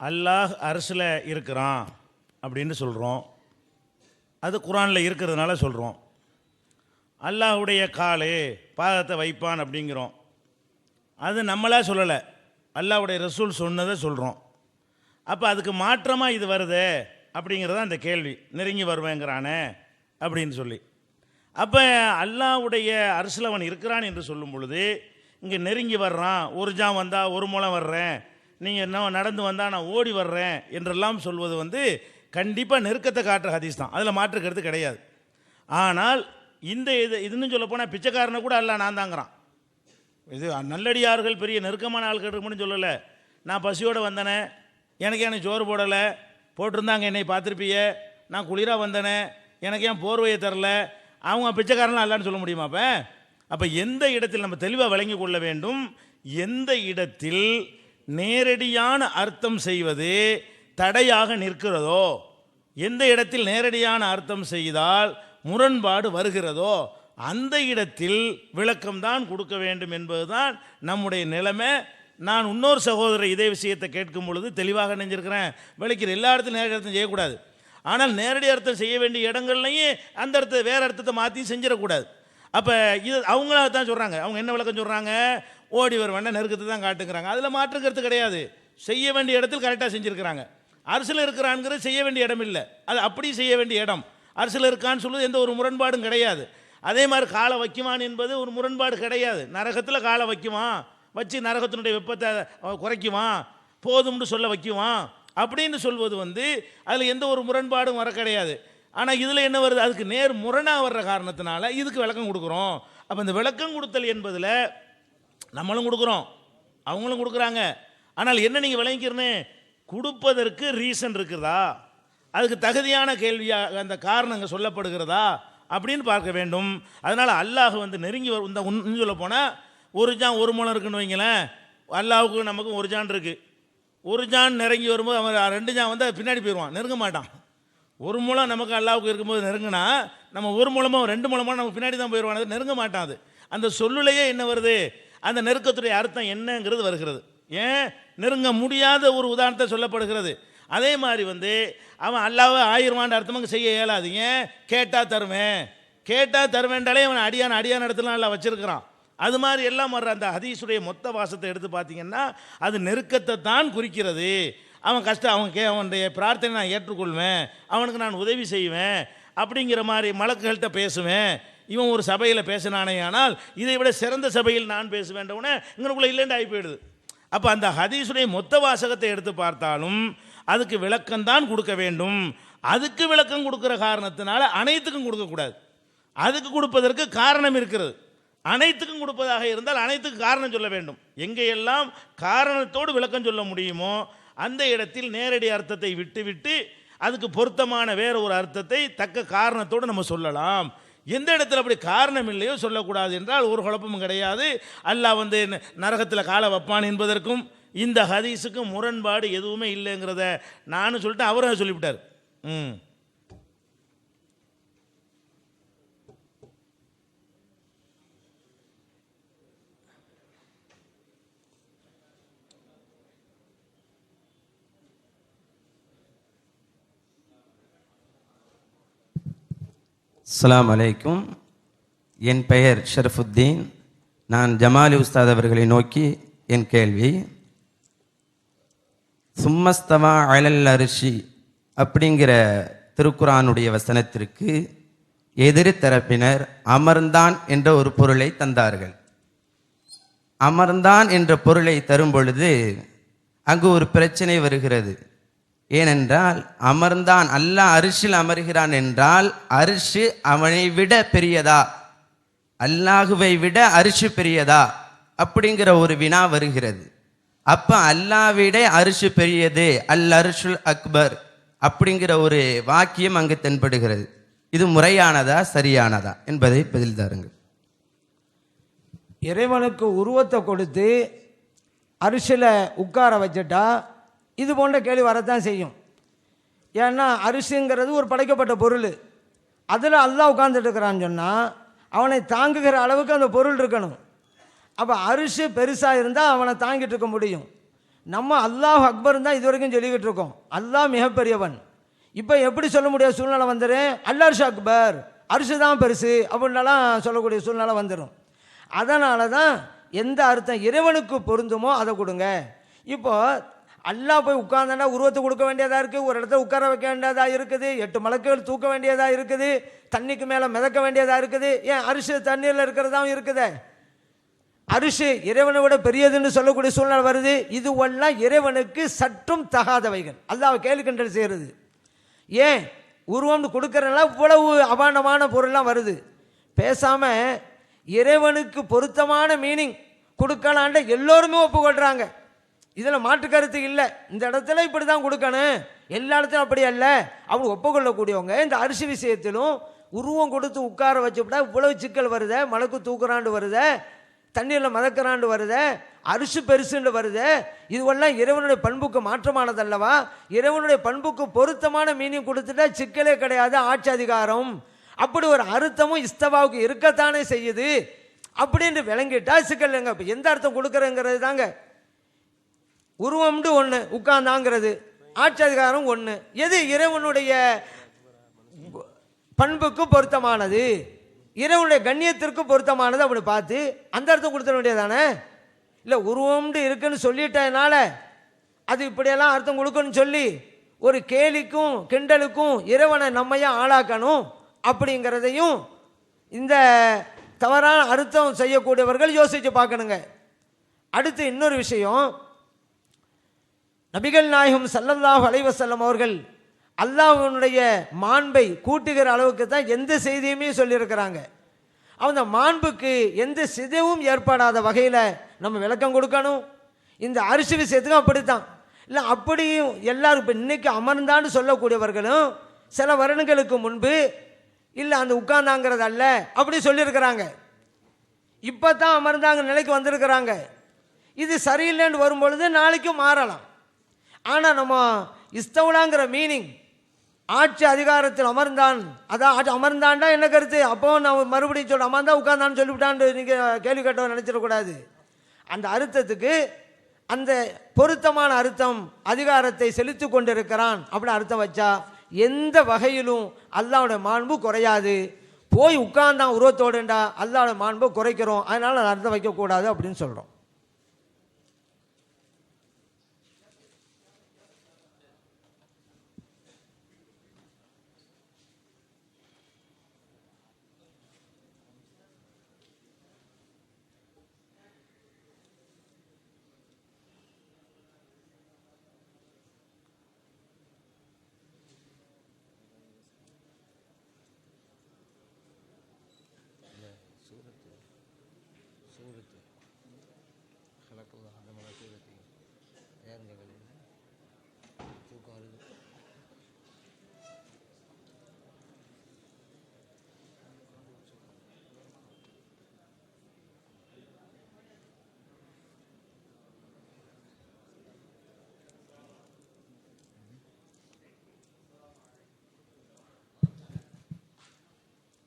அல்லாஹ் அர்ஷில் இருக்கிறான் அப்படின்னு சொல்கிறோம், அது குர்ஆனில் இருக்கிறதுனால சொல்கிறோம். அல்லாஹுடைய காலு பாதத்தை வைப்பான் அப்படிங்கிறோம், அது நம்மளா சொல்லலை, அல்லாஹ்வுடைய ரசூல் சொன்னதை சொல்கிறோம். அப்போ அதுக்கு மாற்றமாக இது வருது அப்படிங்கிறத அந்த கேள்வி. நெருங்கி வருவேங்கிறானே, அப்படின்னு சொல்லி. அப்போ அல்லாஹ்வுடைய அரசில் அவன் இருக்கிறான் என்று சொல்லும் பொழுது இங்கே நெருங்கி வர்றான், ஒரு ஜான் வந்தால் ஒரு முழம் வர்றேன், நீங்கள் என்ன நடந்து வந்தால் நான் ஓடி வர்றேன் என்றெல்லாம் சொல்வது வந்து கண்டிப்பாக நெருக்கத்தை காட்டுற ஹதீஸ் தான், அதில் மாற்று கருத்து கிடையாது. ஆனால் இந்த இதுன்னு சொல்ல போனால் பிச்சைக்காரனை கூட அல்ல நான் தாங்கிறான். இது நல்லடியார்கள் பெரிய நெருக்கமான ஆள் கேட்டுக்கணும்னு சொல்லலை. நான் பசியோடு வந்தேனே, எனக்கு சோறு போடலை, போட்டிருந்தாங்க என்னை பார்த்துருப்பிய, நான் குளிராக வந்தேனே, எனக்கு ஏன் போர்வையை தரல, அவங்க பிச்சைக்காரன்லாம் அல்லான்னு சொல்ல முடியுமா? அப்போ எந்த இடத்தில் நம்ம தெளிவாக விளங்கி கொள்ள வேண்டும், எந்த இடத்தில் நேரடியான அர்த்தம் செய்வது தடையாக நிற்கிறதோ, எந்த இடத்தில் நேரடியான அர்த்தம் செய்தால் முரண்பாடு வருகிறதோ அந்த இடத்தில் விளக்கம்தான் கொடுக்க வேண்டும் என்பதுதான் நம்முடைய நிலைமை. நான் இன்னொரு சகோதரர் இதே விஷயத்தை கேட்கும் பொழுது தெளிவாக நினைஞ்சிருக்கிறேன், விளக்கிற எல்லா இடத்துலையும் நேரடி அர்த்தம் செய்யக்கூடாது. ஆனால் நேரடி அர்த்தம் செய்ய வேண்டிய இடங்கள்லையும் அந்த அர்த்தத்தை வேறு அர்த்தத்தை மாற்றி செஞ்சிடக்கூடாது. அப்போ இது அவங்களா தான் சொல்கிறாங்க. அவங்க என்ன விளக்கம் சொல்கிறாங்க, ஓடி வருவேன்னா நெருக்கத்தை தான் காட்டுங்கிறாங்க. அதில் மாற்றுக்கிறது கிடையாது, செய்ய வேண்டிய இடத்தில் கரெக்டாக செஞ்சுருக்கிறாங்க. அரசில் இருக்கிறான்ங்கிறது செய்ய வேண்டிய இடம் இல்லை, அது அப்படி செய்ய வேண்டிய இடம். அரசில் இருக்கான்னு சொல்லுவது எந்த ஒரு முரண்பாடும் கிடையாது. அதே மாதிரி காலை வைக்குவான் என்பது ஒரு முரண்பாடு கிடையாது. நரகத்தில் காலை வைக்குவான், வச்சு நரகத்தினுடைய வெப்பத்தை குறைக்குவான், போதும்னு சொல்ல வைக்குவான் அப்படின்னு சொல்வது வந்து அதில் எந்த ஒரு முரண்பாடும் வர கிடையாது. ஆனால் இதில் என்ன வருது, அதுக்கு நேர் முரணாக வர்ற காரணத்தினால இதுக்கு விளக்கம் கொடுக்குறோம். அப்போ இந்த விளக்கம் கொடுத்தல் என்பதில் நம்மளும் கொடுக்குறோம், அவங்களும் கொடுக்குறாங்க. ஆனால் என்ன நீங்கள் விளங்கிக்கிறனே, கொடுப்பதற்கு ரீசன் இருக்குதா, அதுக்கு தகுதியான கேள்வியாக அந்த காரணங்கள் சொல்லப்படுகிறதா அப்படின்னு பார்க்க வேண்டும். அதனால் அல்லாஹ் வந்து நெருங்கி வரும். இந்த இன்னும் சொல்ல போனால் ஒரு ஜான் ஒரு முழம் இருக்குன்னு வைங்களேன், அல்லாஹுக்கு நமக்கும் ஒரு ஜான் இருக்குது. ஒரு ஜான் நெருங்கி வரும்போது அவன் 2 ஜான் வந்து பின்னாடி போயிடுவான், நெருங்க மாட்டான். ஒரு முழம் நமக்கு அல்லாஹுக்கு இருக்கும்போது நெருங்கினா நம்ம ஒரு மூலமோ 2 மூலமோ நமக்கு பின்னாடி தான் போயிடுவான், அது நெருங்க மாட்டான். அது அந்த சொல்லுலையே என்ன வருது, அந்த நெருக்கத்துடைய அர்த்தம் என்னங்கிறது வருகிறது. ஏன் நெருங்க முடியாத ஒரு உதாரணத்தை சொல்லப்படுகிறது. அதே மாதிரி வந்து அவன் அல்லாஹ்வை 1000 அர்த்தமாக செய்ய இயலாது. ஏன், கேட்டால் தருவேன்டாலே அவன் அடியான இடத்துல எல்லாம் வச்சிருக்கிறான். அது மாதிரி எல்லாம் வர்ற அந்த ஹதீஸுடைய மொத்த வாசத்தை எடுத்து பார்த்தீங்கன்னா அது நெருக்கத்தை தான் குறிக்கிறது. அவன் கஷ்டம், அவனுடைய பிரார்த்தனை நான் ஏற்றுக்கொள்வேன், அவனுக்கு நான் உதவி செய்வேன் அப்படிங்கிற மாதிரி மலக்குகள்கிட்ட பேசுவேன். இவன் ஒரு சபையில் பேசினானே, ஆனால் இதை விட சிறந்த சபையில் நான் பேச வேண்டவுடனே இங்கனுக்குள்ளே இல்லைன்னு ஆகி போயிடுது. அப்போ அந்த ஹதீஸுடைய மொத்த வாசகத்தை எடுத்து பார்த்தாலும் அதுக்கு விளக்கம்தான் கொடுக்க வேண்டும். அதுக்கு விளக்கம் கொடுக்குற காரணத்தினால அனைத்துக்கும் கொடுக்கக்கூடாது. அதுக்கு கொடுப்பதற்கு காரணம் இருக்கிறது. அனைத்துக்கும் கொடுப்பதாக இருந்தால் அனைத்துக்கு காரணம் சொல்ல வேண்டும். எங்கெல்லாம் காரணத்தோடு விளக்கம் சொல்ல முடியுமோ அந்த இடத்தில் நேரடி அர்த்தத்தை விட்டு அதுக்கு பொருத்தமான வேற ஒரு அர்த்தத்தை தக்க காரணத்தோடு நம்ம சொல்லலாம். எந்த இடத்துல அப்படி காரணம் இல்லையோ சொல்லக்கூடாது என்றால் ஒரு குழப்பமும் கிடையாது. அல்லாஹ் வந்து நரகத்தில் காலை வைப்பான் என்பதற்கும் இந்த ஹதீஸுக்கும் முரண்பாடு எதுவுமே இல்லைங்கிறத நானும் சொல்லிட்டு அவரும் சொல்லிவிட்டார். அஸ்ஸலாமு அலைக்கும். என் பெயர் ஷரஃபுத்தீன். நான் ஜமாலி உஸ்தாத் அவர்களை நோக்கி என் கேள்வி, சும்மஸ்தவா அலல் அரிஷி அப்படிங்கிற திருக்குரானுடைய வசனத்திற்கு எதிர் தரப்பினர் அமர்ந்தான் என்ற ஒரு பொருளை தந்தார்கள். அமர்ந்தான் என்ற பொருளை தரும் பொழுது அங்கு ஒரு பிரச்சனை வருகிறது. ஏனென்றால் அமர்ந்தான், அல்லாஹ் அரிஷில் அமர்கிறான் என்றால் அரிஷு அவனை விட பெரியதா, அல்லாஹுவை விட அரிஷு பெரியதா அப்படிங்கிற ஒரு வினா வருகிறது. அப்ப அல்லாஹ்விட அரிஷு பெரியது, அல் அரிஷுல் அக்பர் அப்படிங்கிற ஒரு வாக்கியம் அங்கு தென்படுகிறது. இது முறையானதா சரியானதா என்பதை பதில் தாருங்கள். இறைவனுக்கு உருவத்தை கொடுத்து அரிசியில் உட்கார வச்சுட்டா இது போன்ற கேள்வி வரத்தான் செய்யும். ஏன்னா அரிசிங்கிறது ஒரு படைக்கப்பட்ட பொருள், அதில் அல்லாஹ் உட்கார்ந்துட்டு இருக்கிறான்னு சொன்னால் அவனை தாங்குகிற அளவுக்கு அந்த பொருள் இருக்கணும். அப்போ அரிசி பெருசாக இருந்தால் அவனை தாங்கிட்டு இருக்க முடியும். நம்ம அல்லாஹ் அக்பர் தான் இது வரைக்கும் சொல்லிக்கிட்டு இருக்கோம், அல்லாஹ் மிகப்பெரியவன். இப்போ எப்படி சொல்ல முடியாத சூழ்நிலை வந்துடும், அல்லாஹ் அக்பர் அரிசி தான் பெருசு அப்படின்னலாம் சொல்லக்கூடிய சூழ்நிலை வந்துடும். அதனால தான் எந்த அர்த்தம் இறைவனுக்கு பொருந்துமோ அதை கொடுங்க. இப்போ அல்லாஹ் போய் உட்கார்ந்தா உருவத்தை கொடுக்க வேண்டியதாக இருக்குது, ஒரு இடத்துல உட்கார வைக்க வேண்டியதாக இருக்குது, 8 மலக்குகள் தூக்க வேண்டியதாக இருக்குது, தண்ணிக்கு மேலே மிதக்க வேண்டியதாக இருக்குது. ஏன் அரிசி தண்ணீரில் இருக்கிறதாவும் இருக்குதே. அரிசி இறைவனை விட பெரியதுன்னு சொல்லக்கூடிய சூழ்நிலை வருது. இதுவெல்லாம் இறைவனுக்கு சற்றும் தகாதவைகள், அல்லாஹ் கேள்வி கண்டல் செய்கிறது. ஏன் உருவம்னு கொடுக்கறதுனால இவ்வளவு அபாண்டமான பொருள்லாம் வருது. பேசாமல் இறைவனுக்கு பொருத்தமான மீனிங் கொடுக்கலான்ட்டு எல்லோருமே ஒப்புக்கொள்கிறாங்க. இதில் மாற்று கருத்து இல்லை. இந்த இடத்துல இப்படி தான் கொடுக்கணும், எல்லா இடத்துலையும் அப்படி அல்ல அவங்க ஒப்புக்கொள்ளக்கூடியவங்க. இந்த அரிசி விஷயத்திலும் உருவம் கொடுத்து உட்கார வச்சுவிட்டா இவ்வளவு சிக்கல் வருத, மலக்கு தூக்குறாண்டு வருத, தண்ணீரில் மதக்கிறாண்டு வருத, அரிசி பெருசுண்டு வருது. இதுவெல்லாம் இறைவனுடைய பண்புக்கு மாற்றமானதல்லவா? இறைவனுடைய பண்புக்கு பொருத்தமான மீனிங் கொடுத்துட்டா சிக்கலே கிடையாது, ஆட்சி அதிகாரம். அப்படி ஒரு அர்த்தமும் இஸ்தவாவுக்கு இருக்கத்தானே செய்யுது. அப்படின்னு விளங்கிட்டா சிக்கல் இல்லைங்க. இப்போ எந்த அர்த்தம் கொடுக்குறேங்கிறது தாங்க. உருவம்னு ஒன்று, உட்கார்ந்தாங்கிறது ஆட்சி அதிகாரம் ஒன்று. எது இறைவனுடைய பண்புக்கு பொருத்தமானது, இறைவனுடைய கண்ணியத்திற்கு பொருத்தமானது அப்படி பார்த்து அந்த அர்த்தம் கொடுத்துட வேண்டியதானே. இல்லை உருவம்னு இருக்குன்னு சொல்லிட்டதுனால அது இப்படியெல்லாம் அர்த்தம் கொடுக்கணும்னு சொல்லி ஒரு கேலிக்கும் கிண்டலுக்கும் இறைவனை நம்மையா ஆளாக்கணும் அப்படிங்கிறதையும் இந்த தவறான அர்த்தம் செய்யக்கூடியவர்கள் யோசித்து பார்க்கணுங்க. அடுத்து இன்னொரு விஷயம், நபிகள் நாயகம் ஸல்லல்லாஹு அலைஹி வஸல்லம் அவர்கள் அல்லாஹ்வுடைய மாண்பை கூட்டுகிற அளவுக்கு தான் எந்த செய்தியுமே சொல்லியிருக்கிறாங்க. அந்த மாண்புக்கு எந்த சிதைவும் ஏற்படாத வகையில் நம்ம விளக்கம் கொடுக்கணும். இந்த அரிசி விஷயத்துக்கும் அப்படித்தான். இல்லை அப்படியும் எல்லாரும் இப்போ இன்னைக்கு அமர்ந்தான்னு சொல்லக்கூடியவர்களும் சில வருடங்களுக்கு முன்பு இல்லை அந்த உட்கார்ந்தாங்கிறது அல்ல அப்படி சொல்லியிருக்கிறாங்க. இப்போ தான் அமர்ந்தாங்க நிலைக்கு வந்திருக்கிறாங்க. இது சரியில்லைன்னு வரும்பொழுது நாளைக்கும் மாறலாம். ஆனால் நம்ம இஸ்தவுலாங்கிற மீனிங் ஆட்சி அதிகாரத்தில் அமர்ந்தான், அதான் அமர்ந்தான்டா என்ன கருத்து? அப்போ நான் மறுபடியும் சொல்ல அமர்ந்தா உட்கார்ந்தான்னு சொல்லிவிட்டான்னு நீங்கள் கேள்வி கேட்டவன் நினச்சிடக்கூடாது. அந்த அர்த்தத்துக்கு அந்த பொருத்தமான அர்த்தம் அதிகாரத்தை செலுத்தி கொண்டிருக்கிறான் அப்படின்னு அர்த்தம் வச்சா எந்த வகையிலும் அல்லாஹ்வுடைய மாண்பு குறையாது. போய் உட்கார்ந்தான் உருவத்தோடுண்டா அல்லாஹ்வுடைய மாண்பு குறைக்கிறோம், அதனால அதை அர்த்தம் வைக்கக்கூடாது அப்படின்னு சொல்கிறோம்.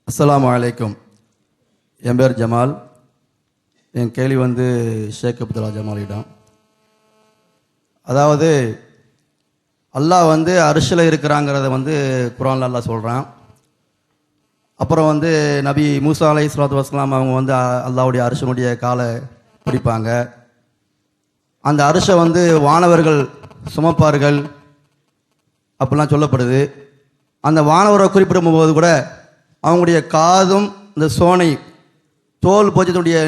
அஸ்ஸலாமு அலைக்கும். என் பேர் ஜமால். என் கேள்வி ஷேக் அப்துல்லா ஜமாலிடம். அதாவது அல்லாஹ் அரிசில் இருக்கிறாங்கிறத குர்ஆன்ல அல்லாஹ் சொல்கிறான். அப்புறம் நபி மூசா அலைஹிஸ்ஸலாத்து வஸ்ஸலாம் அவங்க அல்லாஹ்வுடைய அரிசினுடைய காலை பிடிப்பாங்க. அந்த அரிசை வானவர்கள் சுமப்பார்கள் அப்படிலாம் சொல்லப்படுது. அந்த வானவரை குறிப்பிடும் போது கூட அவங்களுடைய காதும் இந்த சோனை தோல் போச்சத்துடைய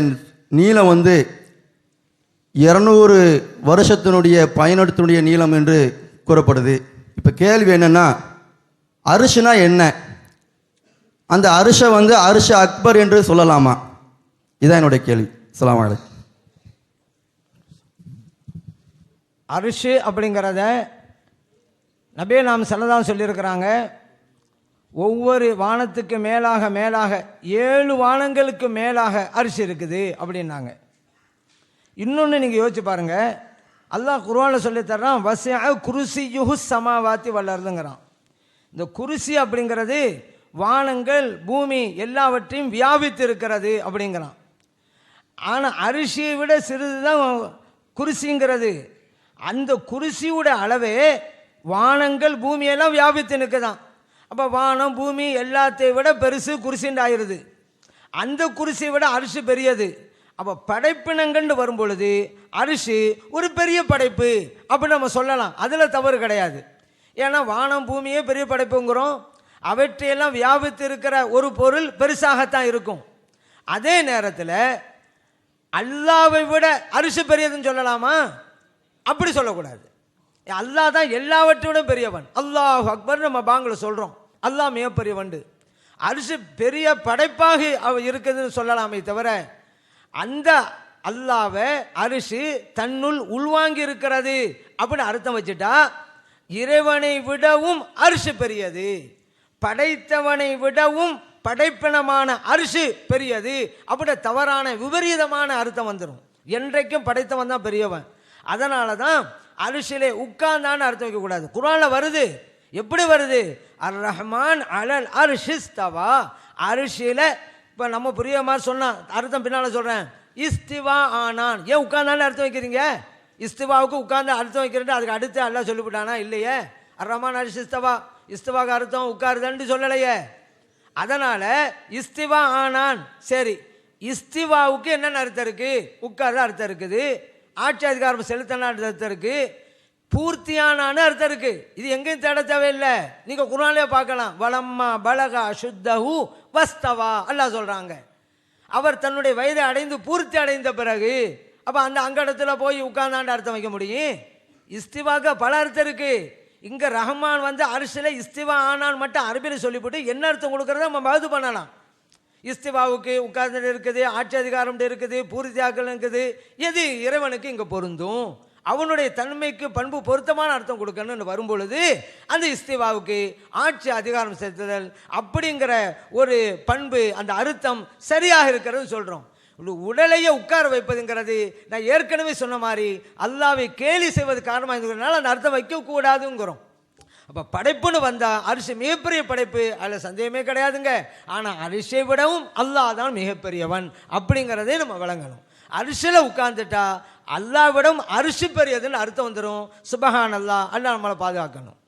நீளம் 200 வருஷத்தினுடைய பயணத்தினுடைய நீளம் என்று கூறப்படுது. இப்போ கேள்வி என்னென்னா, அரிசினா என்ன? அந்த அரிசை அரிசி அக்பர் என்று சொல்லலாமா? இதுதான் என்னுடைய கேள்வி. அஸ்ஸலாமு அலைக்கும். அரிசி அப்படிங்கிறத நபியே நாம் ஸல்லல்லாஹு சொல்லியிருக்கிறாங்க. ஒவ்வொரு வானத்துக்கு மேலாக மேலாக 7 வானங்களுக்கு மேலாக அரிசி இருக்குது அப்படின்னாங்க. இன்னொன்று நீங்கள் யோசிச்சு பாருங்கள், அல்லாஹ் குர்ஆனில் சொல்லித்தர்றான், வஸிஅ குர்சியுஹு ஸமாவாத்தி வல் அர்துங்கிறான். இந்த குர்சி அப்படிங்கிறது வானங்கள் பூமி எல்லாவற்றையும் வியாபித்து இருக்கிறது அப்படிங்கிறான். ஆனால் அரிசியை விட சிறிது தான் குர்சிங்கிறது. அந்த குர்சியோட அளவே வானங்கள் பூமியெல்லாம் வியாபித்து நிற்குதான். அப்போ வானம் பூமி எல்லாத்தையும் விட பெருசு குர்சின்னு ஆயிடுது. அந்த குர்சியை விட அரிசி பெரியது. அப்போ படைப்பினங்கள்னு வரும் பொழுது அரிசி ஒரு பெரிய படைப்பு அப்படின்னு நம்ம சொல்லலாம், அதில் தவறு கிடையாது. ஏன்னா வானம் பூமியே பெரிய படைப்புங்கிறோம், அவற்றையெல்லாம் வியாபித்து இருக்கிற ஒரு பொருள் பெருசாகத்தான் இருக்கும். அதே நேரத்தில் அல்லாவை விட அரிசி பெரியதுன்னு சொல்லலாமா? அப்படி சொல்லக்கூடாது. அல்லாஹ் தான் எல்லாவற்றையோட பெரியவன். அல்லாஹ் அக்பர் நம்ம பாங்கில் சொல்கிறோம், அல்லாஹ் மிகப்பெரியவன். அரிசி பெரிய படைப்பாக இருக்குதுன்னு சொல்லலாமே தவிர அந்த அல்லாவை அரிசி தன்னுள் உள்வாங்கி இருக்கிறது அப்படின்னு அர்த்தம் வச்சுட்டா இறைவனை விடவும் அரிசி பெரியது, படைத்தவனை விடவும் படைப்பினமான அரிசி பெரியது அப்படி தவறான விபரீதமான அர்த்தம் வந்துடும். என்றைக்கும் படைத்தவன் தான் பெரியவன். அதனால தான் அரிசியிலே உட்கார்ந்தான்னு அர்த்தம் வைக்கக்கூடாது. குர்ஆன்ல வருது, எப்படி வருது? அர் ரஹ்மான் அலல் அர்ஷிஸ்தவா, அரிசியில இப்போ நம்ம புரிய மாதிரி சொன்னா அர்த்தம் பின்னால் சொல்கிறேன். இஸ்திவா ஆனான். ஏன் உட்கார்ந்தான்னு அர்த்தம் வைக்கிறீங்க? இஸ்திவாவுக்கு உட்கார்ந்து அர்த்தம் வைக்கிறேன், அதுக்கு அடுத்து அல்லாஹ் சொல்லிவிட்டானா? இல்லையே. அர் ரஹ்மான் அர்ஷிஸ்தவா, இஸ்திவாக்கு அர்த்தம் உட்காருதன்னு சொல்லலையே. அதனால இஸ்திவா ஆனான். சரி, இஸ்திவாவுக்கு என்னென்ன அர்த்தம் இருக்கு? உட்கார்ந்து அர்த்தம் இருக்குது, ஆட்சி அதிகாரம் செலுத்தின அர்த்தம் இருக்கு, பூர்த்தியானான்னு அர்த்தம் இருக்கு. இது எங்கேயும் தேட தேவையில்லை, நீங்க குர்ஆன்லயே பார்க்கலாம். வலம்மா பலகா சுத்தஹு வஸ்தவா அல்லாஹ் சொல்றாங்க. அவர் தன்னுடைய வயதை அடைந்து பூர்த்தி அடைந்த பிறகு அப்ப அந்த அங்கடத்துல போய் உட்கார்ந்தாண்டு அர்த்தம் வைக்க முடியும்? இஸ்திவாக்கு பல அர்த்தம் இருக்கு. இங்க ரஹ்மான் வந்து அரிசில இஸ்திவா ஆனான் மட்டும் அரபியில் சொல்லிவிட்டு என்ன அர்த்தம் கொடுக்கறத நம்ம பாது பண்ணலாம். இஸ்திவாவுக்கு உட்கார்ந்து இருக்குது, ஆட்சி அதிகாரம் இருக்குது, பூர்த்தியாக்கல் இருக்குது. எது இறைவனுக்கு இங்கே பொருந்தும்? அவனுடைய தன்மைக்கு பண்பு பொருத்தமான அர்த்தம் கொடுக்கணும்னு வரும்பொழுது அந்த இஸ்திவாவுக்கு ஆட்சி அதிகாரம் செலுத்துதல் அப்படிங்கிற ஒரு பண்பு, அந்த அர்த்தம் சரியாக இருக்கிறது சொல்கிறோம். உடலையே உட்கார வைப்பதுங்கிறது நான் ஏற்கனவே சொன்ன மாதிரி அல்லாவை கேலி செய்வது காரணமாக இருந்ததுனால அந்த அர்த்தம் வைக்கக்கூடாதுங்கிறோம். அப்போ படைப்புன்னு வந்தால் அரிசி மிகப்பெரிய படைப்பு, அதில் சந்தேகமே கிடையாதுங்க. ஆனால் அரிசியை விடவும் அல்லாஹ் தான் மிகப்பெரியவன் அப்படிங்கிறதே நம்ம விளங்கணும். அரிசியில் உட்கார்ந்துட்டா அல்லாஹ்விடம் அரிசி பெரியதுன்னு அர்த்தம் வந்துடும். சுபஹான் அல்லாஹ், அல்லாஹ் நம்மளை பாதுகாக்கணும்.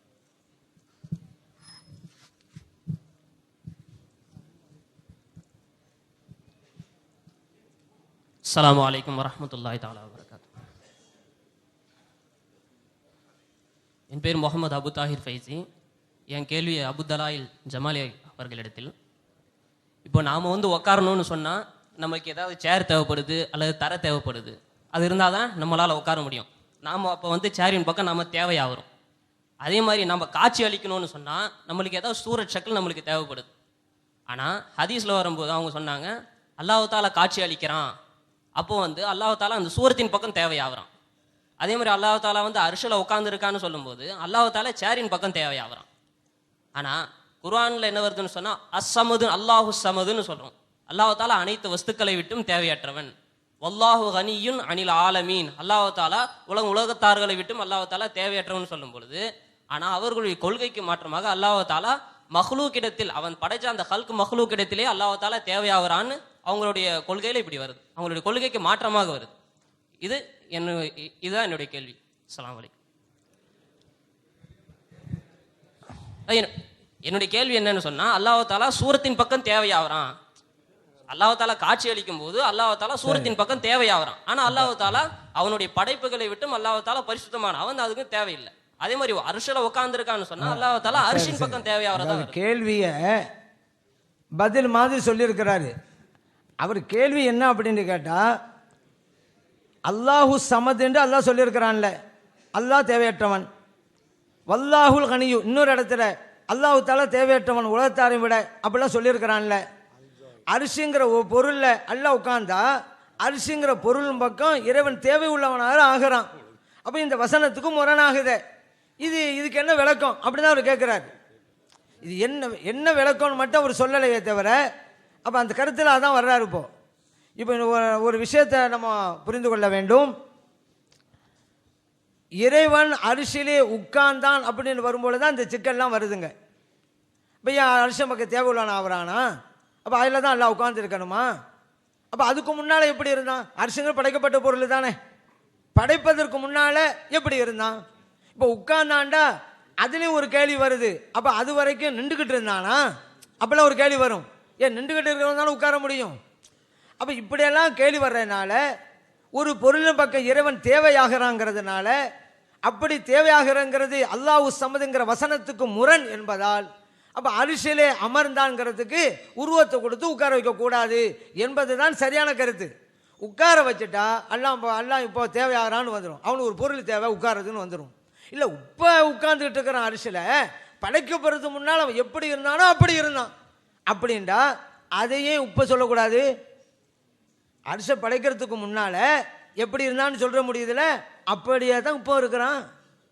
அஸ்ஸலாமு அலைக்கும் வரஹ்மத்துல்லாஹி தஆலா வபரகாத்துஹு. என் பேர் முகமது அபு தாஹிர் ஃபைசி. என் கேள்வி அபு தலாயில் ஜமாலி அவர்களிடத்தில். இப்போ நாம் வந்து உட்காரணும்னு சொன்னால் நமக்கு ஏதாவது சேர் தேவைப்படுது அல்லது தர தேவைப்படுது, அது இருந்தால் தான் நம்மளால் உட்கார முடியும். நாம் அப்போ வந்து சேரின் பக்கம் நம்ம தேவையாகிறோம். அதே மாதிரி நம்ம காட்சி அளிக்கணும்னு சொன்னால் நம்மளுக்கு ஏதாவது சூரத் ஷக்கில் நம்மளுக்கு தேவைப்படுது. ஆனால் ஹதீஸில் வரும்போது அவங்க சொன்னாங்க அல்லாஹ் தாலா காட்சி அளிக்கிறான், அப்போது வந்து அல்லாஹ் தாலா அந்த சூரத்தின் பக்கம் தேவையாகிறான். அதே மாதிரி அல்லாஹ் தாலா வந்து அரிசில் உட்காந்துருக்கான்னு சொல்லும்போது அல்லாஹ் தாலா சேரின் பக்கம் தேவையாகிறான். ஆனால் குர்ஆனில் என்ன வருதுன்னு சொன்னால் அஸ்ஸமது அல்லாஹு சமதுன்னு சொல்கிறோம். அல்லாஹ் தாலா அனைத்து வஸ்துக்களை விட்டும் தேவையற்றவன். வல்லாஹு கனியுன் அனில் ஆலமீன், அல்லாஹ் தாலா உலகத்தார்களை விட்டும் அல்லாஹ் தாலா தேவையற்றவன் சொல்லும் பொழுது, ஆனால் அவர்களுடைய கொள்கைக்கு மாற்றமாக அல்லாஹ் தாலா மஹ்லூக்கிடத்தில், அவன் படைச்ச அந்த ஹல்க் மஹ்லூக்கிடத்திலே அல்லாஹ் தாலா தேவையாகிறான்னு அவங்களுடைய கொள்கையில் இப்படி வருது, அவங்களுடைய கொள்கைக்கு மாற்றமாக வருது. இதுதான் என்னுடைய கேள்வி. அஸ்ஸலாமு அலைக்கும். என்னுடைய கேள்வி என்னன்னு சொன்னால் அல்லாஹ் தாலா சூரத்தின் பக்கம் தேவையாகிறான். அல்லாஹ் தாலா காட்சி அளிக்கும் போது அல்லாஹ் தாலா சூரத்தின் பக்கம் தேவையாகிறான். ஆனால் அல்லாஹ் தாலா அவனுடைய படைப்புகளை விட்டும் அல்லாஹ் தாலா பரிசுத்தமான, அவன் அதுக்கு தேவையில்லை. அதே மாதிரி அரிசில உட்காந்துருக்கான்னு சொன்னா அல்லாஹ் தாலா அரிசின் பக்கம் தேவையாகிறதா? கேள்வியை பதில் மாதிரி சொல்லியிருக்கிறாரு. அவர் கேள்வி என்ன அப்படின்னு கேட்டா, அல்லாஹு சமது என்று அல்லாஹ் சொல்லியிருக்கிறான்ல, அல்லாஹ் தேவையற்றவன். வல்லாஹுல் கனியு இன்னொரு இடத்துல அல்லாஹு தாலா தேவையற்றவன் உலகத்தாரை விட அப்படிலாம் சொல்லியிருக்கிறான்ல. அரிசிங்கிற பொருளில் அல்லாஹ் உட்கார்ந்தா அரிசிங்கிற பொருள் பக்கம் இறைவன் தேவை உள்ளவனாக ஆகிறான். அப்போ இந்த வசனத்துக்கும் முரணாகுது. இதுக்கு என்ன விளக்கம் அப்படிதான் அவர் கேட்குறாரு. இது என்ன விளக்கம்னு மட்டும் அவர் சொல்லலையே தவிர, அப்போ அந்த கருத்தில் அதான் வர்றாரு. இப்போ ஒரு விஷயத்தை நம்ம புரிந்து கொள்ள வேண்டும். இறைவன் அரிசியிலே உட்கார்ந்தான் அப்படின்னு வரும்பொழுது தான் இந்த சிக்கல்லாம் வருதுங்க. இப்போ ஏன் அரிசி பக்கம் தேவை உள்ளவன் ஆகிறானா? அப்போ அதில் தான் எல்லாம் உட்கார்ந்துருக்கணுமா? அப்போ அதுக்கு முன்னால் எப்படி இருந்தான்? அரிசிங்கிற படைக்கப்பட்ட பொருள் தானே, படைப்பதற்கு முன்னால் எப்படி இருந்தான்? இப்போ உட்கார்ந்தாண்டா அதுலேயும் ஒரு கேள்வி வருது. அப்போ அது வரைக்கும் நின்றுக்கிட்டு இருந்தானா? அப்போல்லாம் ஒரு கேள்வி வரும். ஏன் நின்றுக்கிட்டு இருக்கிறவங்க தானே உட்கார முடியும்? அப்போ இப்படியெல்லாம் கேள்வி வர்றதுனால ஒரு பொருளின் பக்கம் இறைவன் தேவையாகிறாங்கிறதுனால, அப்படி தேவையாகிறங்கிறது அல்லாஹ் சமதுங்கிற வசனத்துக்கு முரண் என்பதால், அப்போ அரிசியிலே அமர்ந்தாங்கிறதுக்கு உருவத்தை கொடுத்து உட்கார வைக்கக்கூடாது என்பது தான் சரியான கருத்து. உட்கார வச்சுட்டா அல்லாஹ் இப்போ தேவையாகிறான்னு வந்துடும், அவனுக்கு ஒரு பொருள் தேவை உட்காரதுன்னு வந்துடும். இல்லை இப்போ உட்கார்ந்துட்டு இருக்கிறான் அரிசியில், படைக்கப்படுறதுக்கு முன்னால் அவன் எப்படி இருந்தானோ அப்படி இருந்தான் அப்படின்டா அதையே இப்போ சொல்லக்கூடாது? அரிசை படைக்கிறதுக்கு முன்னால் எப்படி இருந்தான்னு சொல்ல முடியுதுல, அப்படியே தான் இப்போ இருக்கிறான்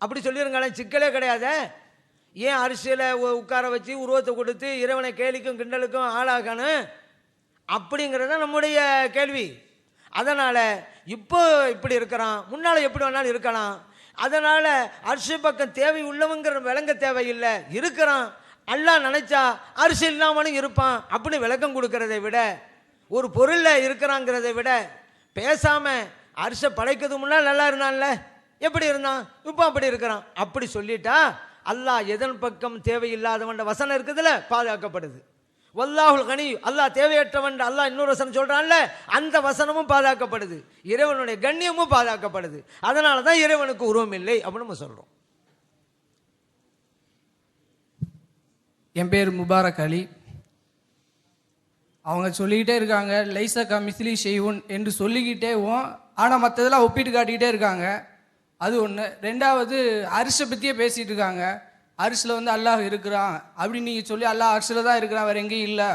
அப்படி சொல்லிருங்களேன், சிக்கலே கிடையாது. ஏன் அரிசியில் உட்கார வச்சு உருவத்தை கொடுத்து இறைவனை கேலிக்கும் கிண்டலுக்கும் ஆளாகணும் அப்படிங்கிறது தான் நம்முடைய கேள்வி. அதனால் இப்போ இப்படி இருக்கிறான், முன்னால் எப்படி வேணாலும் இருக்கலாம். அதனால் அரிசி பக்கம் தேவை உள்ளவங்கிற விளங்க தேவையில்லை, இருக்கிறான். அல்லாஹ் நினைச்சா அரிசி இல்லாமலும் இருப்பான் அப்படின்னு விளக்கம் கொடுக்கறதை விட, ஒரு பொருளில் இருக்கிறாங்கிறதை விட பேசாமல் அரிசை படைக்கிறது முன்னால் நல்லா இருந்தான்ல, எப்படி இருந்தான் இப்போ அப்படி இருக்கிறான் அப்படி சொல்லிட்டா அல்லாஹ் எதன் பக்கம் தேவையில்லாதவன் வசனம் இருக்குதுல பாதுகாக்கப்படுது. வல்லாஹுல் கனி, அல்லாஹ் தேவையற்றவன் அல்லாஹ் இன்னொரு வசனம் சொல்றான்ல, அந்த வசனமும் பாதுகாக்கப்படுது, இறைவனுடைய கண்ணியமும் பாதுகாக்கப்படுது. அதனால தான் இறைவனுக்கு உருவம் இல்லை அப்படின்னு நம்ம சொல்றோம். என் பேர் முபாரக் அலி. அவங்க சொல்லிக்கிட்டே இருக்காங்க லைசா மிஸ்லி ஷெய்வுன் என்று சொல்லிக்கிட்டேவும், ஆனால் மற்றதெல்லாம் ஒப்பிட்டு காட்டிக்கிட்டே இருக்காங்க. அது ஒன்று. ரெண்டாவது அரிசை பற்றியே பேசிகிட்டு இருக்காங்க. அரிசில் வந்து அல்லாஹ் இருக்கிறான் அப்படின்னு நீங்கள் சொல்லி, அல்லாஹ் அரிசில் தான் இருக்கிறான் வேறு எங்கேயும் இல்லை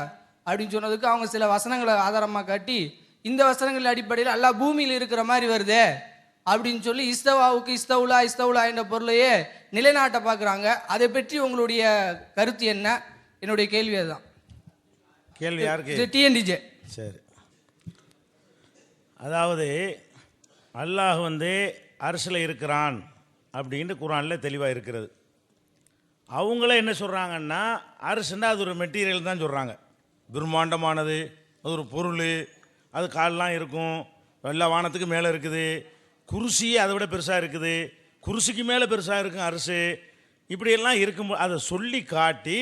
அப்படின்னு சொன்னதுக்கு அவங்க சில வசனங்களை ஆதாரமாக காட்டி, இந்த வசனங்கள் அடிப்படையில் அல்லாஹ் பூமியில் இருக்கிற மாதிரி வருதே அப்படின்னு சொல்லி இஸ்தவாவுக்கு இஸ்தவுலா என்ற பொருளையே நிலைநாட்ட பார்க்குறாங்க. அதை பற்றி உங்களுடைய கருத்து என்ன? என்னுடைய கேள்வி அதுதான். கேள்வி யாருக்கு? டிஎன்டிஜே. சரி, அதாவது அல்லாஹ் வந்து அரிசில் இருக்கிறான் அப்படின்ட்டு குர்ஆனில் தெளிவாக இருக்கிறது. அவங்களே என்ன சொல்கிறாங்கன்னா, அரிசின்னா அது ஒரு மெட்டீரியல் தான் சொல்கிறாங்க, பிரம்மாண்டமானது, அது ஒரு பொருள், அது கால்லாம் இருக்கும், எல்லா வானத்துக்கு மேலே இருக்குது, குருசியே அதை விட பெருசாக இருக்குது, குருசிக்கு மேலே பெருசாக இருக்கும் அரிசி, இப்படியெல்லாம் இருக்கும். அதை சொல்லி காட்டி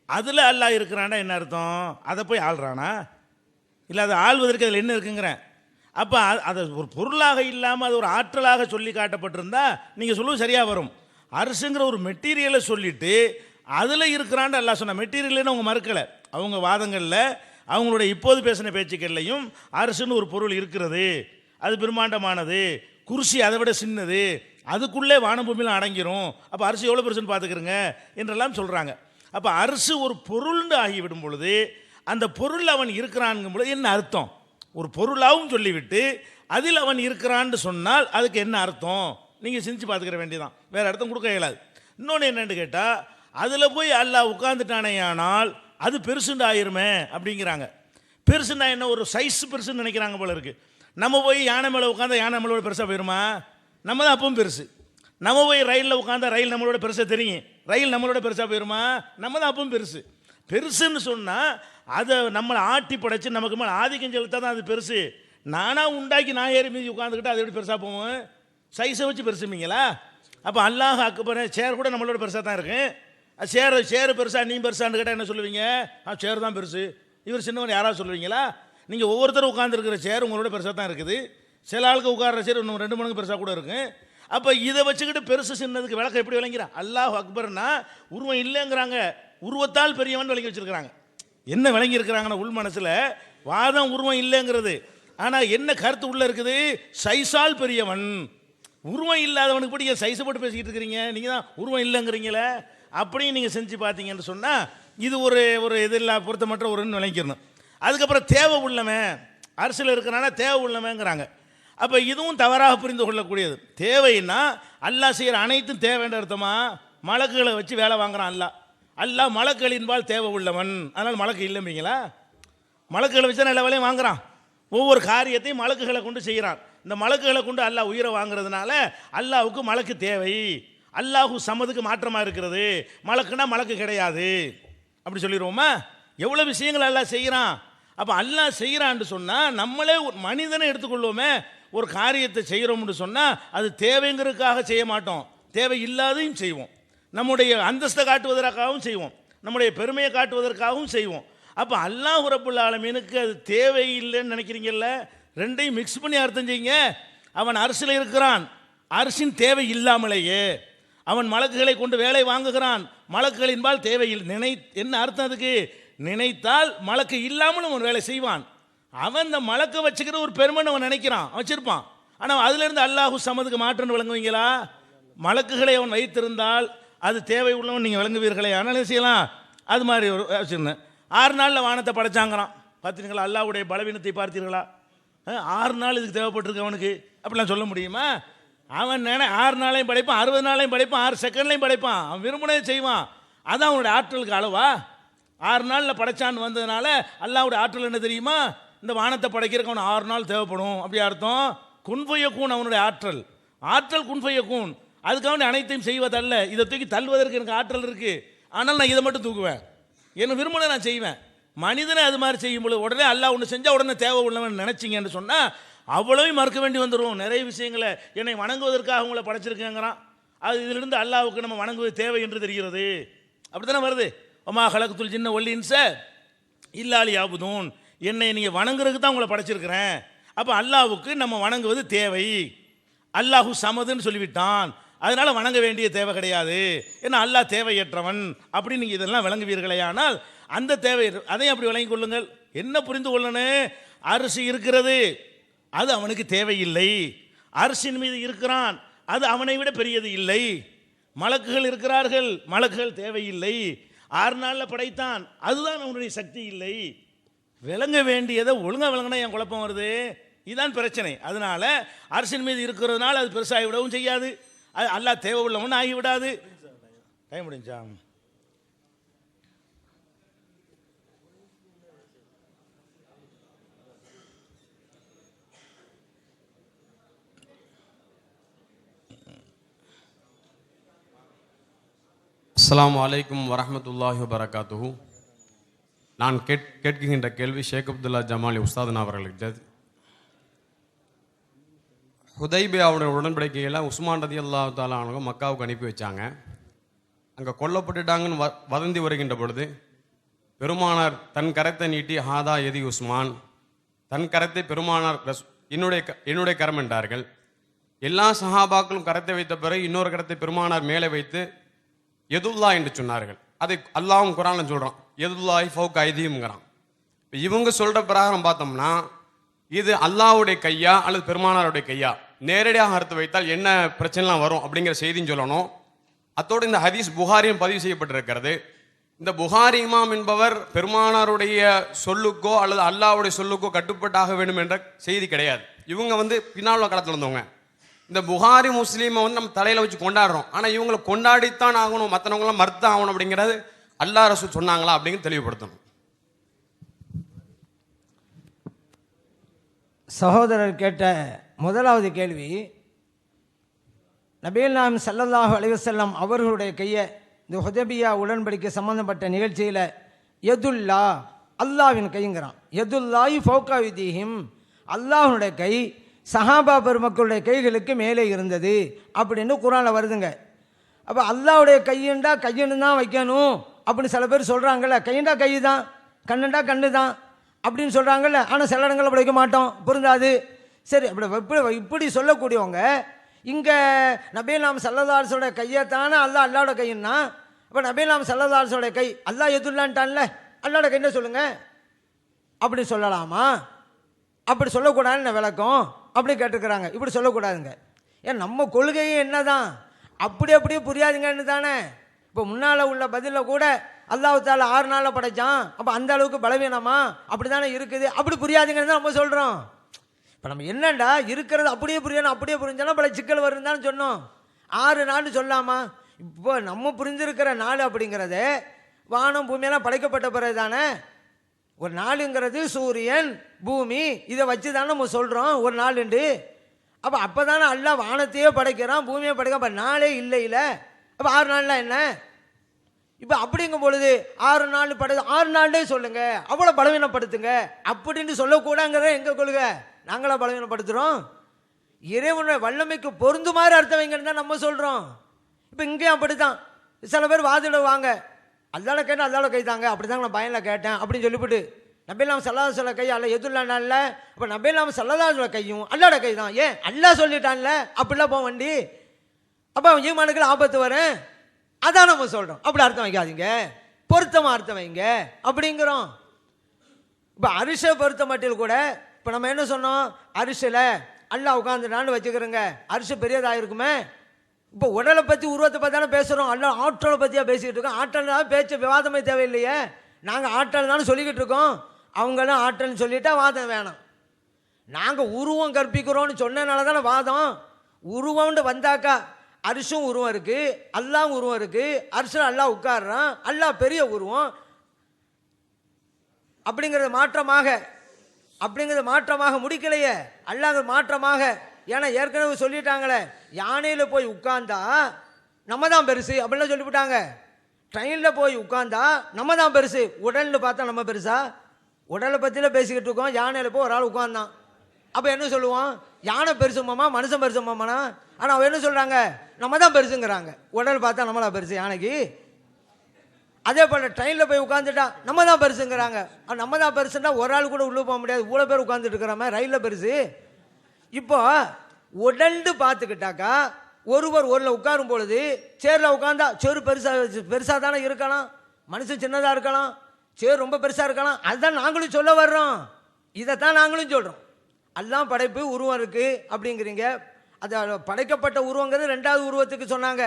அதில் அல்லாஹ் இருக்கிறான்னா என்ன அர்த்தம்? அதை போய் ஆள்றானா? இல்லை அதை ஆள்வதற்கு அதில் என்ன இருக்குங்கிறேன். அப்போ அதை ஒரு பொருளாக இல்லாமல் அது ஒரு ஆற்றலாக சொல்லி காட்டப்பட்டிருந்தா நீங்கள் சொல்லுவது சரியாக வரும். அரிசிங்கிற ஒரு மெட்டீரியலை சொல்லிவிட்டு அதில் இருக்கிறான்னு அல்லாஹ் சொன்ன மெட்டீரியல்னு அவங்க மறுக்கலை. அவங்க வாதங்களில் அவங்களுடைய இப்போது பேசின பேச்சுக்கள்லையும் அரிசின்னு ஒரு பொருள் இருக்கிறது, அது பிரம்மாண்டமானது, குருசி அதை விட சின்னது, அதுக்குள்ளே வானபூமியில் அடங்கிரும், அப்போ அரிசி எவ்வளோ பெருசுன்னு பார்த்துக்கிறங்க என்றெல்லாம் சொல்கிறாங்க. அப்போ அரிசி ஒரு பொருள்னு ஆகிவிடும் பொழுது அந்த பொருள் அவன் இருக்கிறான்ங்கும் பொழுது என்ன அர்த்தம்? ஒரு பொருளாகவும் சொல்லிவிட்டு அதில் அவன் இருக்கிறான்னு சொன்னால் அதுக்கு என்ன அர்த்தம்? நீங்கள் சிந்திச்சு பார்த்துக்கிற வேண்டியதான், வேறு அர்த்தம் கொடுக்க இயலாது. இன்னொன்று என்னென்னு கேட்டால், அதில் போய் அல்லாஹ் உட்காந்துட்டானேயானால் அது பெருசுண்டு ஆயிருமே அப்படிங்கிறாங்க. பெருசுன்னா என்ன, ஒரு சைஸ் பெருசுன்னு நினைக்கிறாங்க போல இருக்குது. நம்ம போய் யானை மேலே உட்காந்தா யானை நம்மளோட பெருசாக போயிருமா? நம்ம தான் அப்பவும் பெருசு. நம்ம போய் ரயிலில் உட்காந்தா ரயில் நம்மளோட பெருசாக தெரியும், ரயில் நம்மளோட பெருசாக போயிருமா? நம்ம தான் அப்பவும் பெருசு. பெருசுன்னு சொன்னால் அதை நம்மளை ஆட்டி படைச்சு நமக்கு மேலே ஆதிக்கம் செலுத்தா தான் அது பெருசு. நானாக உண்டாக்கி நான் ஏறி மீதி உட்காந்துக்கிட்டு அது எப்படி பெருசாக போவோம்? சைஸை வச்சு பெருசுமீங்களா? அப்போ அல்லாஹ் அக்பர், சேர் கூட நம்மளோட பெருசாக தான் இருக்கு. சேரு பெருசா நீ பெருசான்னு கேட்டால் என்ன சொல்லுவீங்க? சேர் தான் பெருசு, இவர் சின்னவன் யாராவது சொல்லுவீங்களா? நீங்கள் ஒவ்வொருத்தரும் உட்காந்துருக்கிற சேர் உங்களோட பெருசாக தான் இருக்குது. சில ஆளுக்கு உட்கார்ற சேர் இன்னும் 2 மடங்கு பெருசாக கூட இருக்கு. அப்போ இதை வச்சுக்கிட்டு பெருசு சின்னதுக்கு விளக்கம் எப்படி விளங்கிறான்? அல்லாஹ் அக்பர்னா உருவம் இல்லைங்கிறாங்க, உருவத்தால் பெரியவன் விளங்கி வச்சிருக்கிறாங்க. என்ன விளங்கி இருக்கிறாங்கன்னா உள் மனசில் வாதம் உருவம் இல்லைங்கிறது, ஆனால் என்ன கருத்து உள்ளே இருக்குது? சைஸால் பெரியவன். உருவம் இல்லாதவனுக்கு போட்டு ஏன் சைஸை போட்டு பேசிக்கிட்டு இருக்கிறீங்க? நீங்கள் தான் உருவம் இல்லைங்கிறீங்களே. அப்படியும் நீங்கள் செஞ்சு பார்த்தீங்கன்னு சொன்னால் இது ஒரு இதெல்லாம் பொருத்தமற்ற ஒருன்னு விளங்கிக்கணும். அதுக்கப்புறம் தேவை உள்ளவன், அரசியல் இருக்கிறனால தேவை உள்ளவங்கிறாங்க. அப்போ இதுவும் தவறாக புரிந்து கொள்ளக்கூடியது. தேவைன்னா அல்லாஹ் செய்கிற அனைத்தும் தேவைன்ற அர்த்தமா? மலக்குகளை வச்சு வேலை வாங்குறான் அல்லாஹ் மலக்குகளின்பால் தேவை உள்ளவன், அதனால் மலக்கு இல்லைங்களா? மலக்குகளை வச்சு நல்ல வேலையும் வாங்குறான், ஒவ்வொரு காரியத்தையும் மலக்குகளை கொண்டு செய்கிறான். இந்த மலக்குகளை கொண்டு அல்லாஹ் உயிரை வாங்குறதுனால அல்லாஹுக்கு மலக்கு தேவை. அல்லாஹு சமதுக்கு மாற்றமாக இருக்கிறது, மலக்குனா மலக்கு கிடையாது அப்படி சொல்லிடுவோமா? எவ்வளோ விஷயங்கள் அல்லாஹ் செய்கிறான். அப்போ அல்லாஹ் செய்கிறான்னு சொன்னால் நம்மளே ஒரு மனிதனை எடுத்துக்கொள்வோமே, ஒரு காரியத்தை செய்கிறோம்னு சொன்னால் அது தேவைங்கிறதுக்காக செய்ய மாட்டோம், தேவை இல்லாதையும் செய்வோம். நம்முடைய அந்தஸ்தை காட்டுவதற்காகவும் செய்வோம், நம்முடைய பெருமையை காட்டுவதற்காகவும் செய்வோம். அப்போ அல்லாஹ் ரப்புல் ஆலமீனுக்கு அது தேவையில்லைன்னு நினைக்கிறீங்கல்ல, ரெண்டையும் மிக்ஸ் பண்ணி அர்த்தம் செய்யுங்க. அவன் அரிசில் இருக்கிறான், அரிசின் தேவை இல்லாமலேயே அவன் மலக்குகளை கொண்டு வேலை வாங்குகிறான், மலக்குகளின்பால் தேவையில்லை. என்ன அர்த்தம் அதுக்கு? நினைத்தால் மலக்கு இல்லாமலும் அவன் வேலை செய்வான். அவன் இந்த மலக்கை வச்சுக்கிற ஒரு பெருமைன்னு அவன் நினைக்கிறான், வச்சிருப்பான். ஆனால் அதிலிருந்து அல்லாஹு சமதுக்கு மாற்றன்னு விளங்குவீங்களா? மலக்குகளை அவன் வைத்திருந்தால் அது தேவை உள்ளவன் நீங்கள் விளங்குவீர்களே. ஆனால் செய்யலாம் அது மாதிரி ஒரு வச்சுருந்தேன். 6 நாளில் வானத்தை படைச்சாங்கிறான். பார்த்தீங்களா? அல்லாஹ்வுடைய பலவீனத்தை பார்த்தீர்களா? 6 நாள் இதுக்கு தேவைப்பட்டிருக்கு அவனுக்கு, அப்படிலாம் சொல்ல முடியுமா? அவன் 6 நாளையும் படைப்பான், 60 நாளையும் படைப்பான், 6 செகண்ட்லையும் படைப்பான். அவன் விரும்பினதை செய்வான். அதான் அவனுடைய ஆற்றலுக்கு அளவா? 6 நாளில் படைச்சான்னு வந்ததுனால அல்லாஹ்வுடைய ஆற்றல் என்ன தெரியுமா? இந்த வானத்தை படைக்கிறதுக்கு அவன் 6 நாள் தேவைப்படும். அப்படி அர்த்தம். குன்ஃபையக்கூன் அவனுடைய ஆற்றல், ஆற்றல் குன்ஃபையக்கூன். அதுக்காக அனைத்தையும் செய்வதல்ல. இதை தூக்கி தள்ளுவதற்கு எனக்கு ஆற்றல் இருக்கு, ஆனால் நான் இதை மட்டும் தூக்குவேன், என்ன விரும்பின நான் செய்வேன். மனிதனை அது மாதிரி செய்யும்போது உடனே அல்லாஹ் ஒன்று செஞ்சால் உடனே தேவை உள்ளவன் நினைச்சிங்கன்னு சொன்னால் அவ்வளவையும் மறுக்க வேண்டி வந்துடும். நிறைய விஷயங்களை என்னை வணங்குவதற்காக உங்களை படைச்சிருக்கேங்கிறான். அது இதிலிருந்து அல்லாஹ்வுக்கு நம்ம வணங்குவது தேவை என்று தெரிகிறது. அப்படி தானே வருது. ஒமா ஹலகுத்துல் ஜின்ன ஒல் இன்ஸ இல்லா லியஅபுதூன். என்னை நீங்கள் வணங்குறதுக்கு தான் உங்களை படைச்சிருக்கிறேன். அப்போ அல்லாஹ்வுக்கு நம்ம வணங்குவது தேவை. அல்லாஹு சமதுன்னு சொல்லிவிட்டான், அதனால வணங்க வேண்டிய தேவை கிடையாது, ஏன்னா அல்லாஹ் தேவையற்றவன். அப்படி நீங்கள் இதெல்லாம் விளங்குவீர்களே. ஆனால் அந்த தேவை அதையும் அப்படி விளங்கிக் கொள்ளுங்கள். என்ன புரிந்து கொள்ளணும்? அரிசி இருக்கிறது, அது அவனுக்கு தேவையில்லை. அரிசின் மீது இருக்கிறான், அது அவனை விட பெரியது இல்லை. மலக்குகள் இருக்கிறார்கள், மலக்குகள் தேவையில்லை. 6 நாளில் படைத்தான், அதுதான் அவனுடைய சக்தி இல்லை. விளங்க வேண்டியதை ஒழுங்காக விளங்கினா என் குழப்பம் வருது. இதுதான் பிரச்சனை. அதனால அரசின் மீது இருக்கிறதுனால அது பெருசாகி விடவும் செய்யாது, அது அல்லாஹ் தேவை உள்ளவன் ஆகிவிடாது. டைம் முடிஞ்சா? அஸ்ஸலாமு அலைக்கும் வரஹ்மத்துல்லாஹி வபரகாத்துஹு. நான் கேட்கின்ற கேள்வி ஷேக் அப்துல்லா ஜமாலி உஸ்தாதன் அவர்களுக்கு. ஹுதைபியாவுடைய உடன்படிக்கையில் உஸ்மான் ரலியல்லாஹு தஆலா அன்ஹு மக்காவுக்கு அனுப்பி வச்சாங்க. அங்கே கொல்லப்பட்டுட்டாங்கன்னு வதந்தி வருகின்ற பொழுது பெருமானார் தன் கரத்தை நீட்டி ஹாதா எதி உஸ்மான், தன் கரத்தை பெருமானார் என்னுடைய கரம் என்றார்கள். எல்லா சஹாபாக்களும் கரத்தை வைத்த பிறகு இன்னொரு கரத்தை பெருமானார் மேலே வைத்து எதுல்லா என்று சொன்னார்கள். அதை அல்லாஹ்வும் குர்ஆன்ல சொல்றான், எதுல்லாஹி ஃபௌக ஐதிஹிம்ங்கறான். இவங்க சொல்ற பிரகாரம் பார்த்தோம்னா இது அல்லாஹ்வுடைய கையா அல்லது பெருமானாருடைய கையா, நேரடியாக அர்த்தம் வைத்தால் என்ன பிரச்சனைலாம் வரும் அப்படிங்கிற செய்தியும் சொல்லணும். அத்தோடு இந்த ஹதீஸ் புகாரியும் பதிவு செய்யப்பட்டிருக்கிறது. இந்த புகாரி இமாம் என்பவர் பெருமானாருடைய சொல்லுக்கோ அல்லது அல்லாஹ்வுடைய சொல்லுக்கோ கட்டுப்பட்டாக வேண்டும் என்ற செய்தி கிடையாது. இவங்க பின்னால் காலத்தில் வந்தவங்க. இந்த புகாரி முஸ்லீமை நம்ம தலையில் வச்சு கொண்டாடுறோம், ஆனால் இவங்களை கொண்டாடித்தான் ஆகணும், மற்றவங்களாம் மறுத்தான் ஆகணும் அப்படிங்கிறது அல்லாஹ் ரசூல் சொன்னாங்களா அப்படிங்கிறது தெளிவுபடுத்தணும். சகோதரர் கேட்ட முதலாவது கேள்வி, நபிகள் நாயகம் ஸல்லல்லாஹு அலைஹி வஸல்லம் அவர்களுடைய கையை இந்த ஹுதைபியா உடன்படிக்கை சம்பந்தப்பட்ட நிகழ்ச்சியில் யதுல்லா அல்லாஹ்வின் கைங்கிறான். யதுல்லாஹி ஃபௌக ஐதிஹிம், அல்லாஹ்வுடைய கை சஹாபா பெருமக்களுடைய கைகளுக்கு மேலே இருந்தது அப்படின்னு குர்ஆனில் வருதுங்க. அப்போ அல்லாஹ்வுடைய கையுண்டா கையன்னு தான் வைக்கணும் அப்படின்னு சில பேர் சொல்கிறாங்கல்ல. கையுண்டா கை தான், கண்ணுண்டா கண்ணு தான் அப்படின்னு சொல்கிறாங்கல்ல. ஆனால் சில இடங்களில் அப்படி வைக்க மாட்டோம், பொருந்தாது. சரி, இப்படி சொல்லக்கூடியவங்க இங்கே நபிகள் நாயகம் ஸல்லல்லாஹு அலைஹி வஸல்லம் கையைத்தானே அல்லாஹ்வோட கைன்னா, அப்போ நபிகள் நாயகம் ஸல்லல்லாஹு அலைஹி வஸல்லம் கை அல்லாஹ் எதுல்லான்ட்டான்ல, அல்லாஹ்வோட கைன்னு சொல்லுங்க அப்படி சொல்லலாமா? அப்படி சொல்லக்கூடாதுன்னு விளக்கம் அப்படி கேட்டுக்கிறாங்க. இப்படி சொல்லக்கூடாதுங்க. ஏன் நம்ம கொள்கையே என்ன தான், அப்படியே புரியாதுங்கன்னு தானே. இப்போ முன்னால் உள்ள பதிலில் கூட அல்லாஹ் தஆலா 6 நாளில் படைச்சான், அப்போ அந்த அளவுக்கு பலவீனமா அப்படி தானே இருக்குது, அப்படி புரியாதுங்கன்னு தான் நம்ம சொல்கிறோம். இப்போ நம்ம என்னண்டா இருக்கிறது அப்படியே புரியணும், அப்படியே புரிஞ்சாலும் பல சிக்கல் வருன்னு தானே சொன்னோம். 6 நாள் சொல்லாமா? இப்போ நம்ம புரிஞ்சிருக்கிற நாள் அப்படிங்கிறது வானம் பூமியெல்லாம் படைக்கப்பட்ட பிறகு தானே. ஒரு நாளுங்கிறது சூரியன் பூமி இதை வச்சு தானே நம்ம சொல்கிறோம் ஒரு நாள் உண்டு. அப்போ தானே அல்லாஹ் வானத்தையே படைக்கிறான், பூமியை படைக்க. அப்போ நாளே இல்லை. அப்போ 6 நாள்லாம் என்ன? இப்போ அப்படிங்கும் பொழுது 6 நாள் 6 நாள்லே சொல்லுங்க, அவ்வளோ பலவீனப்படுத்துங்க அப்படின்னு சொல்லக்கூடாங்கிற எங்கள் கொள்கை. நாங்களா பலவீனப்படுத்துகிறோம்? இறைவனுடைய வல்லமைக்கு பொருந்துமாறு அர்த்தம் வைங்கன்னு தான் நம்ம சொல்கிறோம். இப்போ இங்கேயும் அப்படி தான் சில பேர் வாதிடுவாங்க, அல்லாட கேட்டால் அல்லாட கை தாங்க, அப்படி தாங்க நான் பயனில் கேட்டேன் அப்படின்னு சொல்லிவிட்டு நபிலாம் சல்லல்லாஹு சொல்ல கை அல்ல எதுல்லான்ல, அப்போ நபிலாம் சல்லல்லாஹு சொல்ல கையும் அல்லாட கை தான். ஏன் அல்லாஹ் சொல்லிட்டான்ல, அப்படிலாம் போக வண்டி, அப்போ அவன் ஈமானுக்கு ஆபத்து வரும். அதான் நம்ம சொல்கிறோம். அப்படி அர்த்தம் வைக்காதீங்க, பொருத்தமாக அர்த்தம் வைங்க அப்படிங்கிறோம். இப்போ அரிசை பொறுத்த மட்டில் கூட இப்போ நம்ம என்ன சொன்னோம், அரிசில் அல்லாஹ் உட்காந்துட்டான்னு வச்சுக்கிறோங்க, அரிசி பெரியதாக இருக்குமே. இப்போ உடலை பற்றி உருவத்தை பற்றி தானே பேசுகிறோம், அல்லாஹ் ஆற்றலை பற்றியாக பேசிக்கிட்டு இருக்கோம். ஆற்றல் தான் பேச்சு விவாதமே தேவையில்லையே, நாங்கள் ஆற்றல் தானே சொல்லிக்கிட்டு இருக்கோம். அவங்களும் ஆற்றல்னு சொல்லிட்டா வாதம் வேணாம். நாங்கள் உருவம் கற்பிக்கிறோன்னு சொன்னதுனால தானே வாதம். உருவம்னு வந்தாக்கா அரிசும் உருவம் இருக்குது, அல்லாஹ் உருவம் இருக்குது, அரிசில் அல்லாஹ் உட்கார்றான், அல்லாஹ் பெரிய உருவம் அப்படிங்கிறது மாற்றமாக முடிக்கலையே, அல்லாஹ் மாற்றமாக. ஏன்னா ஏற்கனவே சொல்லிட்டாங்களே, யானையில் போய் உட்கார்ந்தா நம்ம தான் பெருசு அப்படின்லாம் சொல்லிவிட்டாங்க. ட்ரெயினில் போய் உட்கார்ந்தா நம்ம தான் பெருசு, உடல்னு பார்த்தா நம்ம பெருசா? உடலை பற்றியில் பேசிக்கிட்டு இருக்கோம். யானையில் போய் ஒரு ஆள் உட்கார்ந்தான், அப்போ என்ன சொல்லுவோம், யானை பெருசுமாமா மனுஷன் பெருசுமாமானா? ஆனால் அவன் என்ன சொல்கிறாங்க, நம்ம தான் பெருசுங்கிறாங்க. உடல் பார்த்தா நம்மளா பெருசு யானைக்கு? அதே போல் ட்ரெயினில் போய் உட்காந்துட்டா நம்ம தான் பெருசுங்கிறாங்க. நம்ம தான் பெருசுன்னா ஒரு ஆள் கூட உள்ளே போக முடியாது, இவ்வளோ பேர் உட்காந்துட்டு இருக்கிறாம ரயிலில் பெருசு. இப்போ உடல்னு பார்த்துக்கிட்டாக்கா ஒருவர் ஒருல உட்காரும் பொழுது சேரில் உட்காந்தா சேரு பெருசாக தானே இருக்கலாம், மனுஷன் சின்னதாக இருக்கலாம், சேர் ரொம்ப பெருசாக இருக்கலாம். அதுதான் நாங்களும் சொல்ல வர்றோம், இதைத்தான் நாங்களும் சொல்கிறோம். எல்லாம் படைப்பு உருவம் இருக்குது அப்படிங்கிறீங்க. அது படைக்கப்பட்ட உருவங்கிறது ரெண்டாவது உருவத்துக்கு சொன்னாங்க,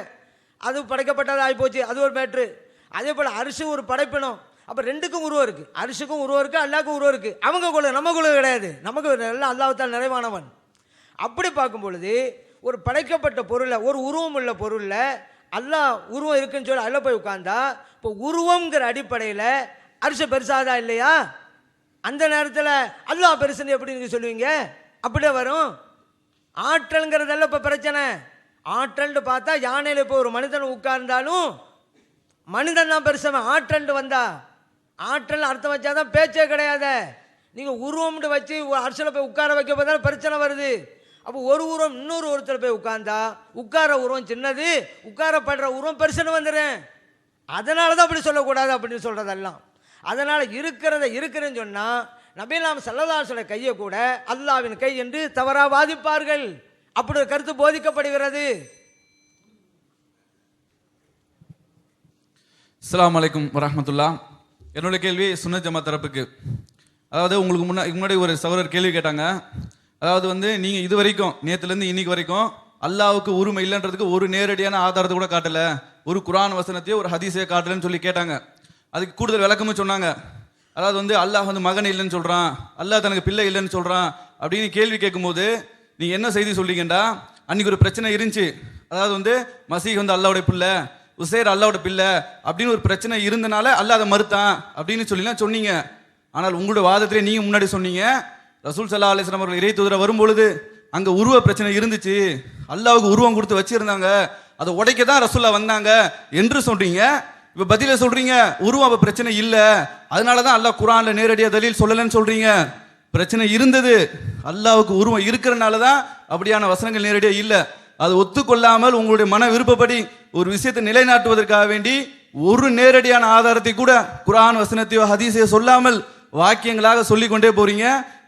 அது படைக்கப்பட்டது ஆகிப்போச்சு, அது ஒரு மேட்ரு. அதே போல் அரிசி ஒரு படைப்பினம், அப்போ ரெண்டுக்கும் உருவம் இருக்குது, அரிசிக்கும் உருவம் இருக்குது, அல்லாவுக்கும் உருவம் இருக்குது. அவங்க குழு நம்ம குழு கிடையாது, நமக்கு எல்லாம் அல்லாஹ்தான் நிறைவானவன். அப்படி பார்க்கும் பொழுது ஒரு படைக்கப்பட்ட பொருளை, ஒரு உருவம் உள்ள பொருளில் அல்லாஹ் உருவம் இருக்குன்னு சொல்லி அதில் போய் உட்கார்ந்தா, இப்போ உருவங்கிற அடிப்படையில் அரிசி பெருசாதா இல்லையா? அந்த நேரத்தில் அல்லாஹ் பெருசுன்னு எப்படி நீங்கள் சொல்லுவீங்க? அப்படியே வரும். ஆற்றல்ங்கிறதெல்லாம் இப்போ பிரச்சனை. ஆற்றல்னு பார்த்தா யானையில் இப்போ ஒரு மனிதன் உட்கார்ந்தாலும் மனிதன் தான் பெருசவன். ஆற்றல்னு வந்தா ஆற்றல் அர்த்தம் வச்சாதான் பேச்சே கிடையாது. நீங்கள் உருவம்னு வச்சு அரசில் போய் உட்கார வைக்க போதாலும் பிரச்சனை வருது. அப்போ ஒரு உருவம் இன்னொரு ஒருத்தர் போய் உட்கார்ந்தா உட்கார உருவம் சின்னது, உட்காரப்படுற உருவம் பெருசுன்னு வந்துடுறேன். அதனால தான் அப்படி சொல்லக்கூடாது அப்படின்னு சொல்கிறதெல்லாம். அதனால் இருக்கிறேன்னு சொன்னால் நபிலாம் ஸல்லல்லாஹு அலைஹி வஸல்லம் கையை கூட அல்லாஹ்வின் கை என்று தவறாக வாதிப்பார்கள். அப்படி ஒரு கருத்து போதிக்கப்படுகிறது. அஸ்ஸலாமு அலைக்கும் வரஹ்மத்துல்லாஹ். என்னுடைய கேள்வி சுன்னத் ஜமாத் தரப்புக்கு. அதாவது உங்களுக்கு முன்னாடி ஒரு சகோதரர் கேள்வி கேட்டாங்க. அதாவது நீங்கள் இது வரைக்கும் நேற்றுலேருந்து இன்னைக்கு வரைக்கும் அல்லாஹ்வுக்கு உரிமை இல்லைன்றதுக்கு ஒரு நேரடியான ஆதாரத்தை கூட காட்டலை, ஒரு குர்ஆன் வசனத்தையோ ஒரு ஹதீஸையோ காட்டலைன்னு சொல்லி கேட்டாங்க. அதுக்கு கூடுதல் விளக்கமும் சொன்னாங்க. அதாவது அல்லாஹ் மகன் இல்லைன்னு சொல்கிறான், அல்லாஹ் தனக்கு பிள்ளை இல்லைன்னு சொல்கிறான் அப்படின்னு கேள்வி கேட்கும்போது நீங்கள் என்ன செய்தி சொல்றீங்கண்டா, அன்னைக்கு ஒரு பிரச்சனை இருந்துச்சு. அதாவது மசீஹ் அல்லாஹ்வுடைய பிள்ளை, உசைர் அல்லாஹ்வோட பிள்ளை அப்படின்னு ஒரு பிரச்சனை இருந்தனால அல்லாஹ் அதை மறுத்தான் அப்படின்னு சொல்லிலாம் சொன்னீங்க. ஆனால் உங்களோட வாதத்திலே நீங்கள் முன்னாடி சொன்னீங்க, ரசூல் ஸல்லல்லாஹு அலைஹி வஸல்லம் அவர்கள் இறை தூதரை வரும்பொழுது அங்கே உருவ பிரச்சனை இருந்துச்சு, அல்லாஹ்வுக்கு உருவம் கொடுத்து வச்சிருந்தாங்க, அதை உடைக்க தான் ரசூல்லா வந்தாங்க என்று சொல்றீங்க. இப்போ பதில சொல்றீங்க உருவம் பிரச்சனை இல்லை, அதனால தான் அல்லாஹ் குர்ஆன்ல நேரடியாக தலீல் சொல்லலைன்னு சொல்றீங்க. பிரச்சனை இருந்தது, அல்லாஹ்வுக்கு உருவம் இருக்கிறனால தான் அப்படியான வசனங்கள் நேரடியாக இல்லை. அது ஒத்துக்கொள்ளாமல் உங்களுடைய மன விருப்பப்படி ஒரு விஷயத்தை நிலைநாட்டுவதற்காக வேண்டி ஒரு நேரடியான ஆதாரத்தை கூட குர்ஆன் வசனத்தையோ ஹதீஸையோ சொல்லாமல் வாக்கியங்களாக சொல்லிக் கொண்டே போறீங்க.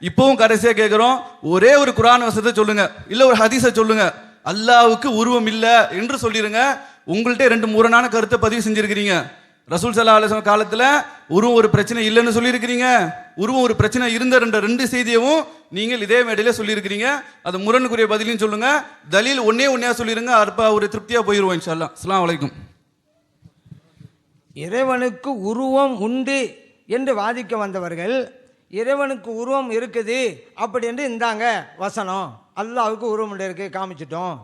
இப்பவும் கடைசியா கேட்கிறோம், ஒரே ஒரு குர்ஆன் வசனத்தை சொல்லுங்க, இல்ல ஒரு ஹதீஸை சொல்லுங்க, அல்லாஹ்வுக்கு உருவம் இல்லை என்று சொல்லிருங்க. உங்கள்கிட்ட ரெண்டு முரணான கருத்தை பதிவு செஞ்சிருக்கிறீங்க. ரசூல் ஸல்லல்லாஹு அலைஹி வஸல்லம் காலத்துல உருவம் ஒரு பிரச்சனை இல்லைன்னு சொல்லியிருக்கிறீங்க, உருவம் ஒரு பிரச்சனை இருந்த ரெண்டு செய்தியவும் நீங்கள் இதே மேடையில சொல்லியிருக்கிறீங்க. அது முரணுக்குரிய பதிலையும் சொல்லுங்க, தலீல் ஒன்னே சொல்லிருங்க, அப்ப ஒரு திருப்தியா போயிருவோம் இன்ஷா அல்லாஹ். அஸ்ஸலாமு அலைக்கும். இறைவனுக்கு உருவம் உண்டு என்று வாதிக்க வந்தவர்கள் இறைவனுக்கு உருவம் இருக்குது அப்படி என்று இந்தாங்க வசனம், அல்லாஹ்வுக்கு உருவம் இருக்கு காமிச்சிட்டோம்.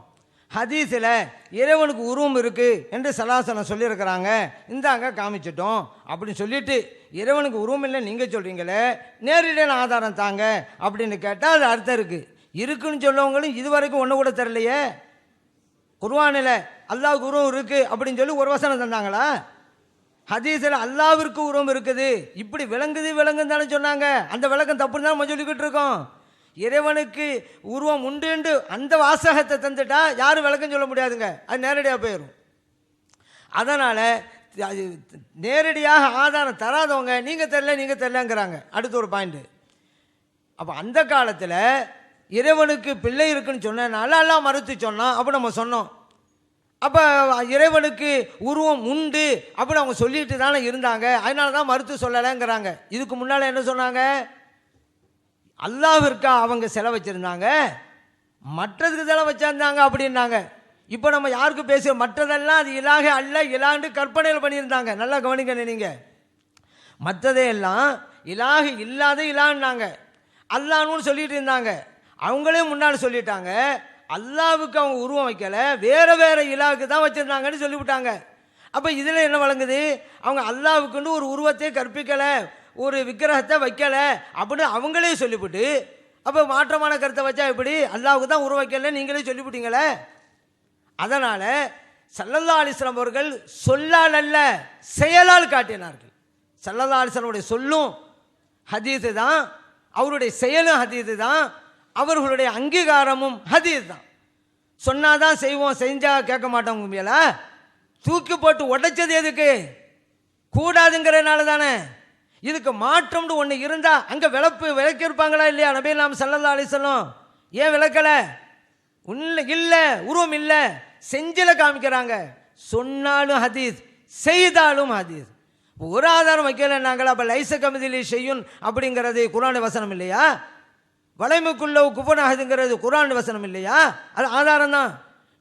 ஹதீஸில் இறைவனுக்கு உருவம் இருக்குது என்று சலாசனம் சொல்லியிருக்கிறாங்க, இந்தாங்க காமிச்சிட்டோம் அப்படின்னு சொல்லிட்டு இறைவனுக்கு உருவம் இல்லை நீங்கள் சொல்கிறீங்களே, நேரடியான ஆதாரம் தாங்க அப்படின்னு கேட்டால் அது அர்த்தம் இருக்குன்னு சொல்லவங்களும் இது வரைக்கும் ஒன்று கூட தெரியலையே. குர்ஆனில் அல்லாஹ்வுக்கு உருவம் இருக்குது அப்படின்னு சொல்லி ஒரு வசனம் தந்தாங்களா? ஹதீஸில் அல்லாஹ்விற்கு உருவம் இருக்குது இப்படி விளங்குன்னு தானே சொன்னாங்க. அந்த விளக்கம் தப்புன்னு தான் நம்ம சொல்லிக்கிட்டு இருக்கோம். இறைவனுக்கு உருவம் உண்டு அந்த வாசகத்தை தந்துட்டா யாரும் விளக்கம் சொல்ல முடியாதுங்க, அது நேரடியாக போயிடும். அதனால் நேரடியாக ஆதாரம் தராதவங்க நீங்கள் தெரிலங்கிறாங்க. அடுத்த ஒரு பாயிண்ட்டு. அப்போ அந்த காலத்தில் இறைவனுக்கு பிள்ளை இருக்குன்னு சொன்னனால எல்லாம் மறுத்து சொன்னான். அப்போ நம்ம சொன்னோம், அப்போ இறைவனுக்கு உருவம் உண்டு அப்படின்னு அவங்க சொல்லிட்டு தானே இருந்தாங்க, அதனால தான் மறுத்து சொல்லலைங்கிறாங்க. இதுக்கு முன்னால் என்ன சொன்னாங்க? அல்லாஹ்விற்கா அவங்க செலவு வச்சுருந்தாங்க, மற்றதுக்கு செலவு வச்சிருந்தாங்க அப்படின்னாங்க. இப்போ நம்ம யாருக்கு பேசுகிறோம்? மற்றதெல்லாம் அது இலாக அல்ல, இலாண்டு கற்பனையில் பண்ணியிருந்தாங்க. நல்லா கவனிக்க நீங்கள். மற்றதே எல்லாம் இலாக இல்லாத இலான்னாங்க, அல்லான்னு சொல்லிட்டு இருந்தாங்க. அவங்களே முன்னாடி சொல்லிட்டாங்க, அல்லாவுக்கு அவங்க உருவம் வைக்கலை, வேறு வேறு இலாவுக்கு தான் வச்சுருந்தாங்கன்னு சொல்லிவிட்டாங்க. அப்போ இதில் என்ன வழங்குது? அவங்க அல்லாவுக்குன்னு ஒரு உருவத்தை கற்பிக்கலை, ஒரு விக்கிரகத்தை வைக்கலை அப்படின்னு அவங்களே சொல்லிவிட்டு, அப்போ மாற்றமான கருத்தை வச்சா எப்படி? அல்லாவுக்கு தான் உருவம் வைக்கலை நீங்களே சொல்லிவிட்டீங்களே. அதனால் ஸல்லல்லாஹு அலைஹி வஸல்லம் அவர்கள் சொல்லால் அல்ல செயலால் காட்டினார்கள். ஸல்லல்லாஹு அலைஹி வஸல்லம் உடைய சொல்லும் ஹதீஸு தான், அவருடைய செயலும் ஹதீஸு தான், அவர்களுடைய அங்கீகாரமும் ஹதீஸ் தான். சொன்னாதான் செய்வோம், செஞ்சால் கேட்க மாட்டோம். மேல தூக்கி போட்டு உடைச்சது எதுக்கு? கூடாதுங்கிறதுனால தானே. இதுக்கு மாற்றம்னு ஒன்று இருந்தால் அங்கே விளக்கியிருப்பாங்களா இல்லையா நபி நாம் ஸல்லல்லாஹு அலைஹி வஸல்லம்? ஏன் விளக்கலை? இல்லை, உருவம் இல்லை, செஞ்சில காமிக்கிறாங்க. சொன்னாலும் ஹதீஸ், செய்தாலும் ஹதீஸ். ஒரு ஆதாரம் வைக்கலைன்னாங்களா? அப்போ லைச கமிதிலி செய்யும் அப்படிங்கிறது குர்ஆன் வசனம் இல்லையா? வளைமுக்குள்ள குபனாகுதுங்கிறது குர்ஆன் வசனம் இல்லையா? அது ஆதாரம் தான்.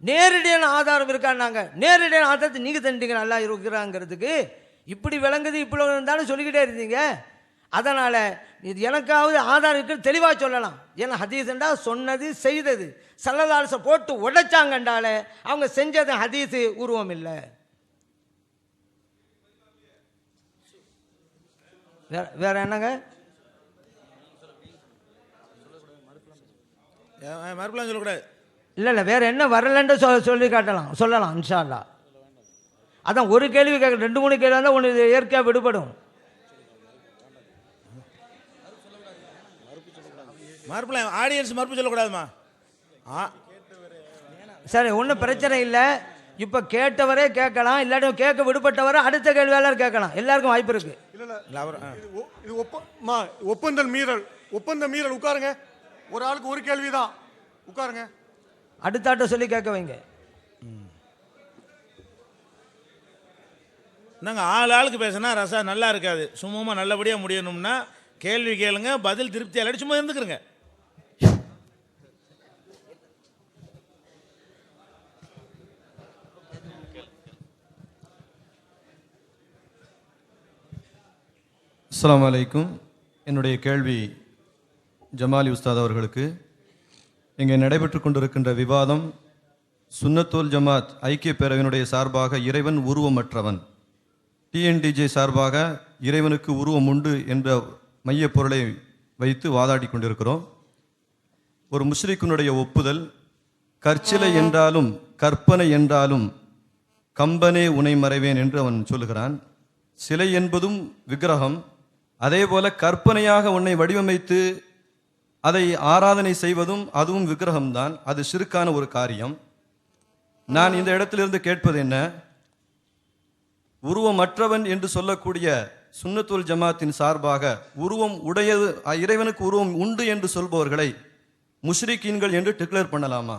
நேரடியான ஆதாரம் இருக்கான்னாங்க. நேரடியான ஆதாரத்தை நீங்கள் தண்டிங்க நல்லா இருக்கிறாங்கிறதுக்கு. இப்படி விளங்குது, இப்படி இருந்தாலும் சொல்லிக்கிட்டே இருந்தீங்க. அதனால் இது எனக்காவது ஆதாரம் இருக்குன்னு தெளிவாக சொல்லலாம். ஏன்னா ஹதீஸ்ண்டா சொன்னது செய்தது. ஸல்லல்லாஹு அலைஹி வஸல்லம் போட்டு உடைச்சாங்கண்டால அவங்க செஞ்சது ஹதீஸு, உருவம் இல்லை. வேற என்னங்க? மறுபடியும் சொல்லக்கூடாது. இல்லை வேற என்ன வரலன்னு சொல்லி காட்டலாம், சொல்லலாம் இன்ஷா அல்லாஹ். அதான் ஒரு கேள்வி கேட்க 2-3 கேள்வி வந்தால் ஒன்று இயற்கையாக விடுபடும். மறுபடியும் ஆடியன்ஸ் மறுப்பு சொல்லக்கூடாதுமா. சரி, ஒன்றும் பிரச்சனை இல்லை. இப்போ கேட்டவரே கேட்கலாம், இல்லாட்டி கேட்க விடுபட்டவரை அடுத்த கேள்வியாளர் கேட்கலாம். எல்லாருக்கும் வாய்ப்பு இருக்கு. இது ஒப்பந்த மீறல். உட்காருங்க. ஒரு ஆளுக்கு ஒரு கேள்வி தான். உட்காருங்க. அடுத்த ஆட்ட சொல்லி கேட்க வைங்க. நாங்கள் ஆளுக்கு பேசினா ரசா நல்லா இருக்காது. சும்மா நல்லபடியாக முடியணும்னா கேள்வி கேளுங்க, பதில் திருப்தி அல்லாடி சும்மா இருந்துக்கிறங்க. அஸ்ஸலாமு அலைக்கும். என்னுடைய கேள்வி ஜமாலி உஸ்தாத் அவர்களுக்கு. இங்கே நடைபெற்று கொண்டிருக்கின்ற விவாதம் சுன்னத்துல் ஜமாத் ஐக்கிய பேரவையினுடைய சார்பாக இறைவன் உருவமற்றவன், டிஎன்டிஜே சார்பாக இறைவனுக்கு உருவம் உண்டு என்ற மைய பொருளை வைத்து வாதாடி கொண்டிருக்கிறோம். ஒரு முஸ்லிக்கினுடைய ஒப்புதல், கற்சிலை என்றாலும் கற்பனை என்றாலும் கம்பனே உனை மறைவேன் என்று அவன் சொல்லுகிறான். சிலை என்பதும் விக்கிரகம், அதே போல கற்பனையாக உன்னை வடிவமைத்து அதை ஆராதனை செய்வதும் அதுவும் விக்கிரகம்தான். அது சிறுக்கான ஒரு காரியம். நான் இந்த இடத்திலிருந்து கேட்பது என்ன, உருவமற்றவன் என்று சொல்லக்கூடிய சுன்னத்துல் ஜமாத்தின் சார்பாக உருவம் உடையது, இறைவனுக்கு உருவம் உண்டு என்று சொல்பவர்களை முஷ்ரிக்கீன்கள் என்று டிக்ளேர் பண்ணலாமா?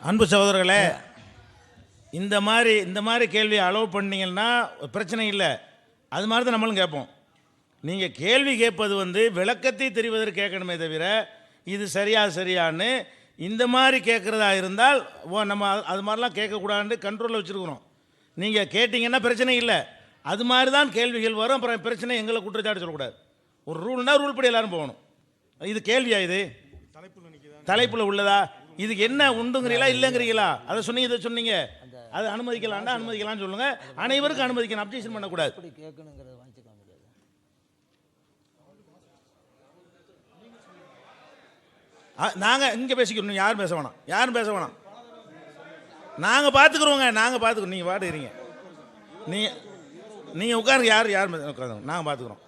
அன்பு சகோதரர்களே, இந்த மாதிரி கேள்வி அலோவ் பண்ணீங்கன்னா பிரச்சனை இல்லை. அது மாதிரி தான் நம்மளும் கேட்போம். நீங்கள் கேள்வி கேட்பது விளக்கத்தை தெரிவதற்கு கேட்கணுமே தவிர இது சரியான்னு இந்த மாதிரி கேட்குறதா இருந்தால் நம்ம அது மாதிரிலாம் கேட்கக்கூடாதுன்னு கண்ட்ரோலில் வச்சுருக்கிறோம். நீங்கள் கேட்டிங்கன்னா பிரச்சனை இல்லை. அது மாதிரி தான் கேள்விகள் வரும். அப்புறம் பிரச்சனை எங்களை குற்றச்சாட்டு சொல்லக்கூடாது. ஒரு ரூல்னால் ரூல் படி எல்லாரும் போகணும். இது கேள்வியா? இது தலைப்பில் உள்ளதா? இதுக்கு என்ன உண்டுங்கிறீங்களா இல்லைங்கிறீங்களா? அதை சொன்னீங்க, இதை சொன்னீங்க, அது அனுமதிக்கலாம்டா அனுமதிக்கலாம்னு சொல்லுங்க. அனைவருக்கும் அனுமதிக்கணும், அப்ஜெக்ஷன் பண்ணக்கூடாது. நாங்கள் இங்கே பேசிக்கிறோம், யாரும் பேச வேணாம். நாங்கள் பார்த்துக்குறோங்க, நீங்கள் பாட்டுக்கிறீங்க. நீங்கள் உட்காருங்க, யார் உட்காருங்க, நாங்கள் பார்த்துக்குறோம்.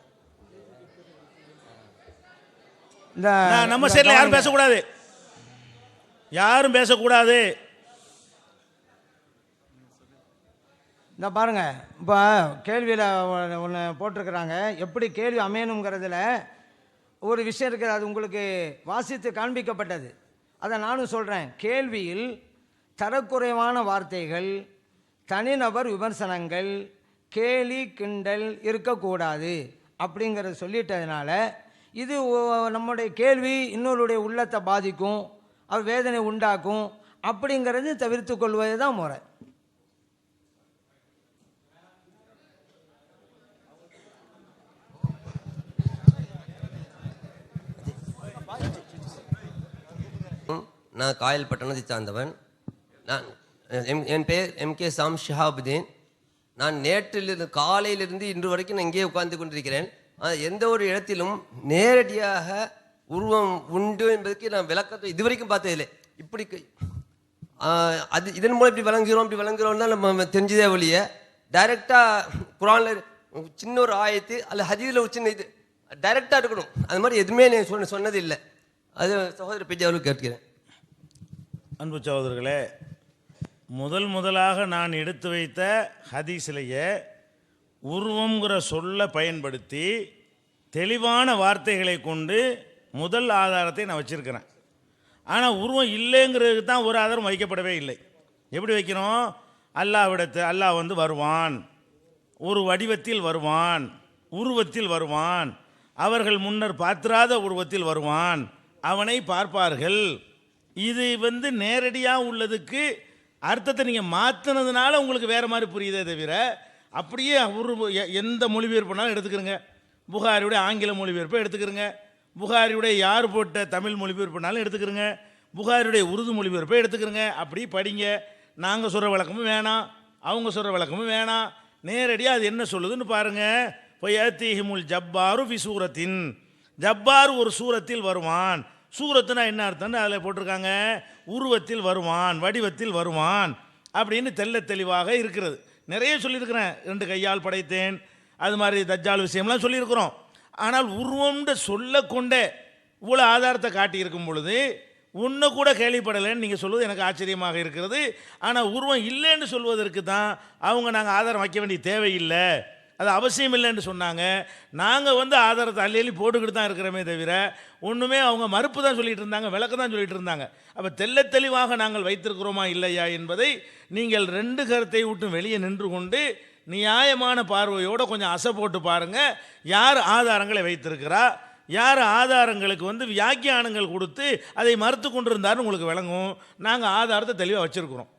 நம்ம சைடில் யாரும் பேசக்கூடாது, யாரும் பேசக்கூடாது. இந்த பாருங்க, இப்போ கேள்வியில் ஒன்று போட்டிருக்கிறாங்க, எப்படி கேள்வி அமையணுங்கிறதுல ஒரு விஷயம் இருக்குது, அது உங்களுக்கு வாசித்து காண்பிக்கப்பட்டது, அதை நானும் சொல்கிறேன். கேள்வியில் தரக்குறைவான வார்த்தைகள், தனிநபர் விமர்சனங்கள், கேலி கிண்டல் இருக்கக்கூடாது அப்படிங்கிறத சொல்லிட்டதுனால இது நம்முடைய கேள்வி இன்னொருடைய உள்ளத்தை பாதிக்கும், அவர் வேதனை உண்டாக்கும், அப்படிங்கிறது தவிர்த்து கொள்வது தான் முறை. நான் காயல் பட்டணத்தை சார்ந்தவன். நான் என் பெயர் MK சாம் ஷிஹாபுதீன். நான் நேற்றிலிருந்து காலையிலிருந்து இன்று வரைக்கும் நான் இங்கே உட்கார்ந்து கொண்டிருக்கிறேன். எந்த ஒரு இடத்திலும் நேரடியாக உருவம் உண்டு என்பதற்கு நான் விளக்கத்தை இதுவரைக்கும் பார்த்ததில்லை. இப்படி அது இதன் மூலம் இப்படி விளங்குகிறோம் தான் நம்ம தெரிஞ்சதே ஒழிய டைரெக்டாக குரானில் சின்ன ஒரு ஆயத்து அல்ல ஹதீஸில் ஒரு சின்ன இது டைரெக்டாக இருக்கணும், அது மாதிரி எதுவுமே நான் சொன்னது இல்லை. அது சகோதரர் பிஜே அவர்களுக்கு கேட்கிறேன். அன்பு சகோதரர்களே, முதலாக நான் எடுத்து வைத்த ஹதீஸிலேயே உருவங்கிற சொல்லை பயன்படுத்தி தெளிவான வார்த்தைகளை கொண்டு முதல் ஆதாரத்தை நான் வச்சுருக்கிறேன். ஆனால் உருவம் இல்லைங்கிறதுக்கு தான் ஒரு ஆதாரம் வைக்கப்படவே இல்லை. எப்படி வைக்கிறோம்? அல்லாஹ் வந்து வருவான், ஒரு வடிவத்தில் வருவான், உருவத்தில் வருவான், அவர்கள் முன்னர் பார்த்திராத உருவத்தில் வருவான், அவனை பார்ப்பார்கள். இது வந்து நேரடியாக உள்ளதுக்கு அர்த்தத்தை நீங்கள் மாற்றினதுனால உங்களுக்கு வேறு மாதிரி புரியுதே தவிர, அப்படியே எந்த மொழிபெயர்ப்புனாலும் எடுத்துக்கிறங்க, புகாரியுடைய ஆங்கில மொழிபெயர்ப்பை எடுத்துக்கிறங்க, புகாரியுடைய யார் போட்ட தமிழ் மொழிபெயர்ப்புனாலும் எடுத்துக்கிறங்க, புகாரியுடைய உருது மொழிபெயர்ப்பை எடுத்துக்கிறங்க. அப்படி படிங்க. நாங்கள் சொல்கிற விளக்கமும் வேணாம், அவங்க சொல்கிற விளக்கமும் வேணாம், நேரடியாக அது என்ன சொல்லுதுன்னு பாருங்கள். இப்போ ஏத்தீஹிமுல் ஜப்பாரு ஃபி சூரத்தின், ஜப்பார் ஒரு சூரத்தில் வருவான். சூரத்துனா என்ன அர்த்தம்னு அதில் போட்டிருக்காங்க, உருவத்தில் வருவான், வடிவத்தில் வருவான் அப்படின்னு தெளிவாக இருக்கிறது. நிறைய சொல்லியிருக்கிறேன், 2 கையால் படைத்தேன், அது மாதிரி தஜ்ஜால் விஷயம்லாம் சொல்லியிருக்கிறோம். ஆனால் உருவம்ன்ற சொல்ல கொண்டே இவ்வளோ ஆதாரத்தை காட்டியிருக்கும் பொழுது ஒன்று கூட கேள்விப்படலைன்னு நீங்கள் சொல்வது எனக்கு ஆச்சரியமாக இருக்கிறது. ஆனால் உருவம் இல்லைன்னு சொல்வதற்கு தான் அவங்க நாங்கள் ஆதாரம் வைக்க வேண்டிய தேவையில்லை, அது அவசியம் இல்லைன்னு சொன்னாங்க. நாங்கள் வந்து ஆதாரத்தை அள்ளி போட்டுக்கிட்டு தான் இருக்கிறோமே தவிர ஒன்றுமே அவங்க மறுப்பு தான் சொல்லிகிட்டு இருந்தாங்க, விளக்க தான் சொல்லிகிட்டு இருந்தாங்க. அப்போ தெளிவாக நாங்கள் வைத்திருக்கிறோமா இல்லையா என்பதை நீங்கள் 2 கருத்தை விட்டு வெளியே நின்று கொண்டு நியாயமான பார்வையோடு கொஞ்சம் அசை போட்டு பாருங்கள். யார் ஆதாரங்களை வைத்திருக்கிறா, யார் ஆதாரங்களுக்கு வந்து வியாக்கியானங்கள் கொடுத்து அதை மறுத்து கொண்டிருந்தாருன்னு உங்களுக்கு விளங்கும். நாங்கள் ஆதாரத்தை தெளிவாக வச்சுருக்கிறோம்.